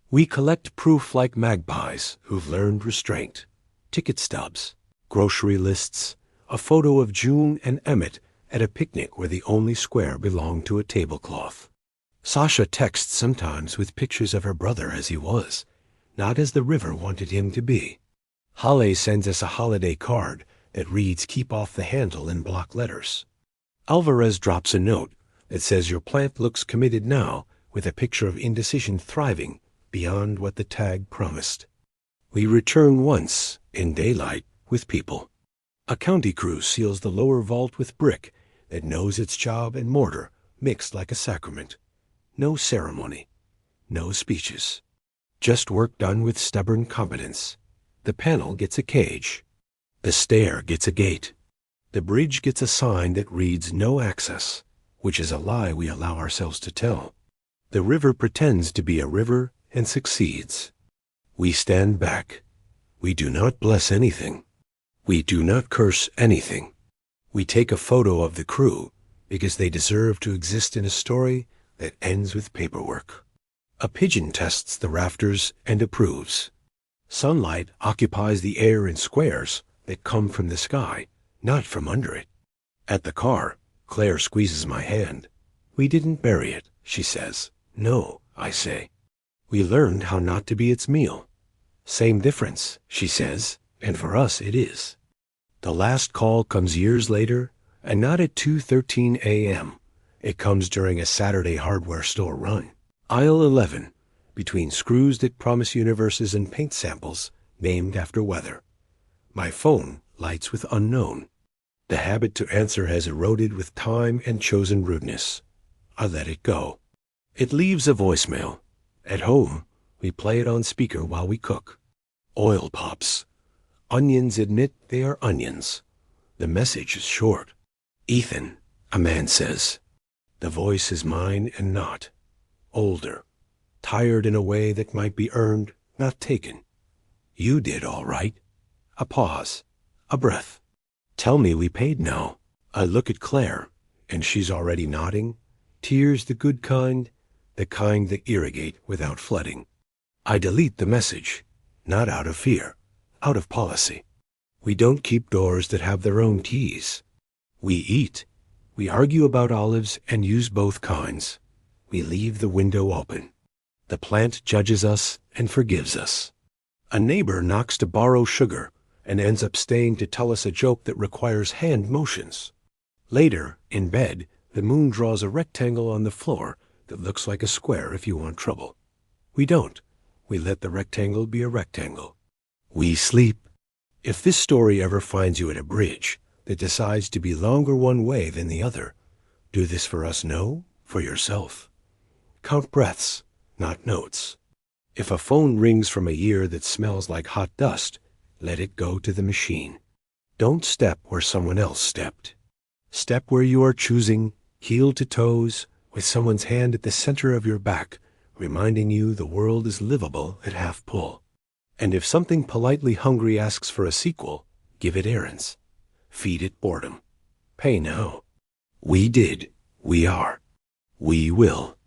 We collect proof like magpies who've learned restraint. Ticket stubs, grocery lists, a photo of June and Emmett at a picnic where the only square belonged to a tablecloth. Sasha texts sometimes with pictures of her brother as he was, not as the river wanted him to be. Holly sends us a holiday card that reads "Keep off the handle" in block letters. Alvarez drops a note that says your plant looks committed now, with a picture of indecision thriving beyond what the tag promised. We return once, in daylight, with people. A county crew seals the lower vault with brick that knows its job and mortar mixed like a sacrament. No ceremony, no speeches. Just work done with stubborn competence. The panel gets a cage. The stair gets a gate. The bridge gets a sign that reads "No access," which is a lie we allow ourselves to tell. The river pretends to be a river and succeeds. We stand back. We do not bless anything. We do not curse anything. We take a photo of the crew because they deserve to exist in a story that ends with paperwork. A pigeon tests the rafters and approves. Sunlight occupies the air in squares that come from the sky, not from under it. At the car, Claire squeezes my hand. We didn't bury it, she says. No, I say. We learned how not to be its meal. Same difference, she says, and for us it is. The last call comes years later, and not at 2:13 a.m. It comes during a Saturday hardware store run. Aisle 11, between screws that promise universes and paint samples named after weather. My phone lights with unknown. The habit to answer has eroded with time and chosen rudeness. I let it go. It leaves a voicemail. At home, we play it on speaker while we cook. Oil pops. Onions admit they are onions. The message is short. Ethan, a man says. The voice is mine and not. Older. Tired in a way that might be earned, not taken. You did all right. A pause. A breath. Tell me we paid now. I look at Claire, and she's already nodding. Tears the good kind, the kind that irrigate without flooding. I delete the message, not out of fear, out of policy. We don't keep doors that have their own keys. We eat. We argue about olives and use both kinds. We leave the window open. The plant judges us and forgives us. A neighbor knocks to borrow sugar and ends up staying to tell us a joke that requires hand motions. Later, in bed, the moon draws a rectangle on the floor that looks like a square if you want trouble. We don't. We let the rectangle be a rectangle. We sleep. If this story ever finds you at a bridge that decides to be longer one way than the other, do this for us, no, for yourself. Count breaths, not notes. If a phone rings from a year that smells like hot dust, let it go to the machine. Don't step where someone else stepped. Step where you are choosing, heel to toes, with someone's hand at the center of your back, reminding you the world is livable at half pull. And if something politely hungry asks for a sequel, give it errands. Feed it boredom. Pay now. We did. We are. We will.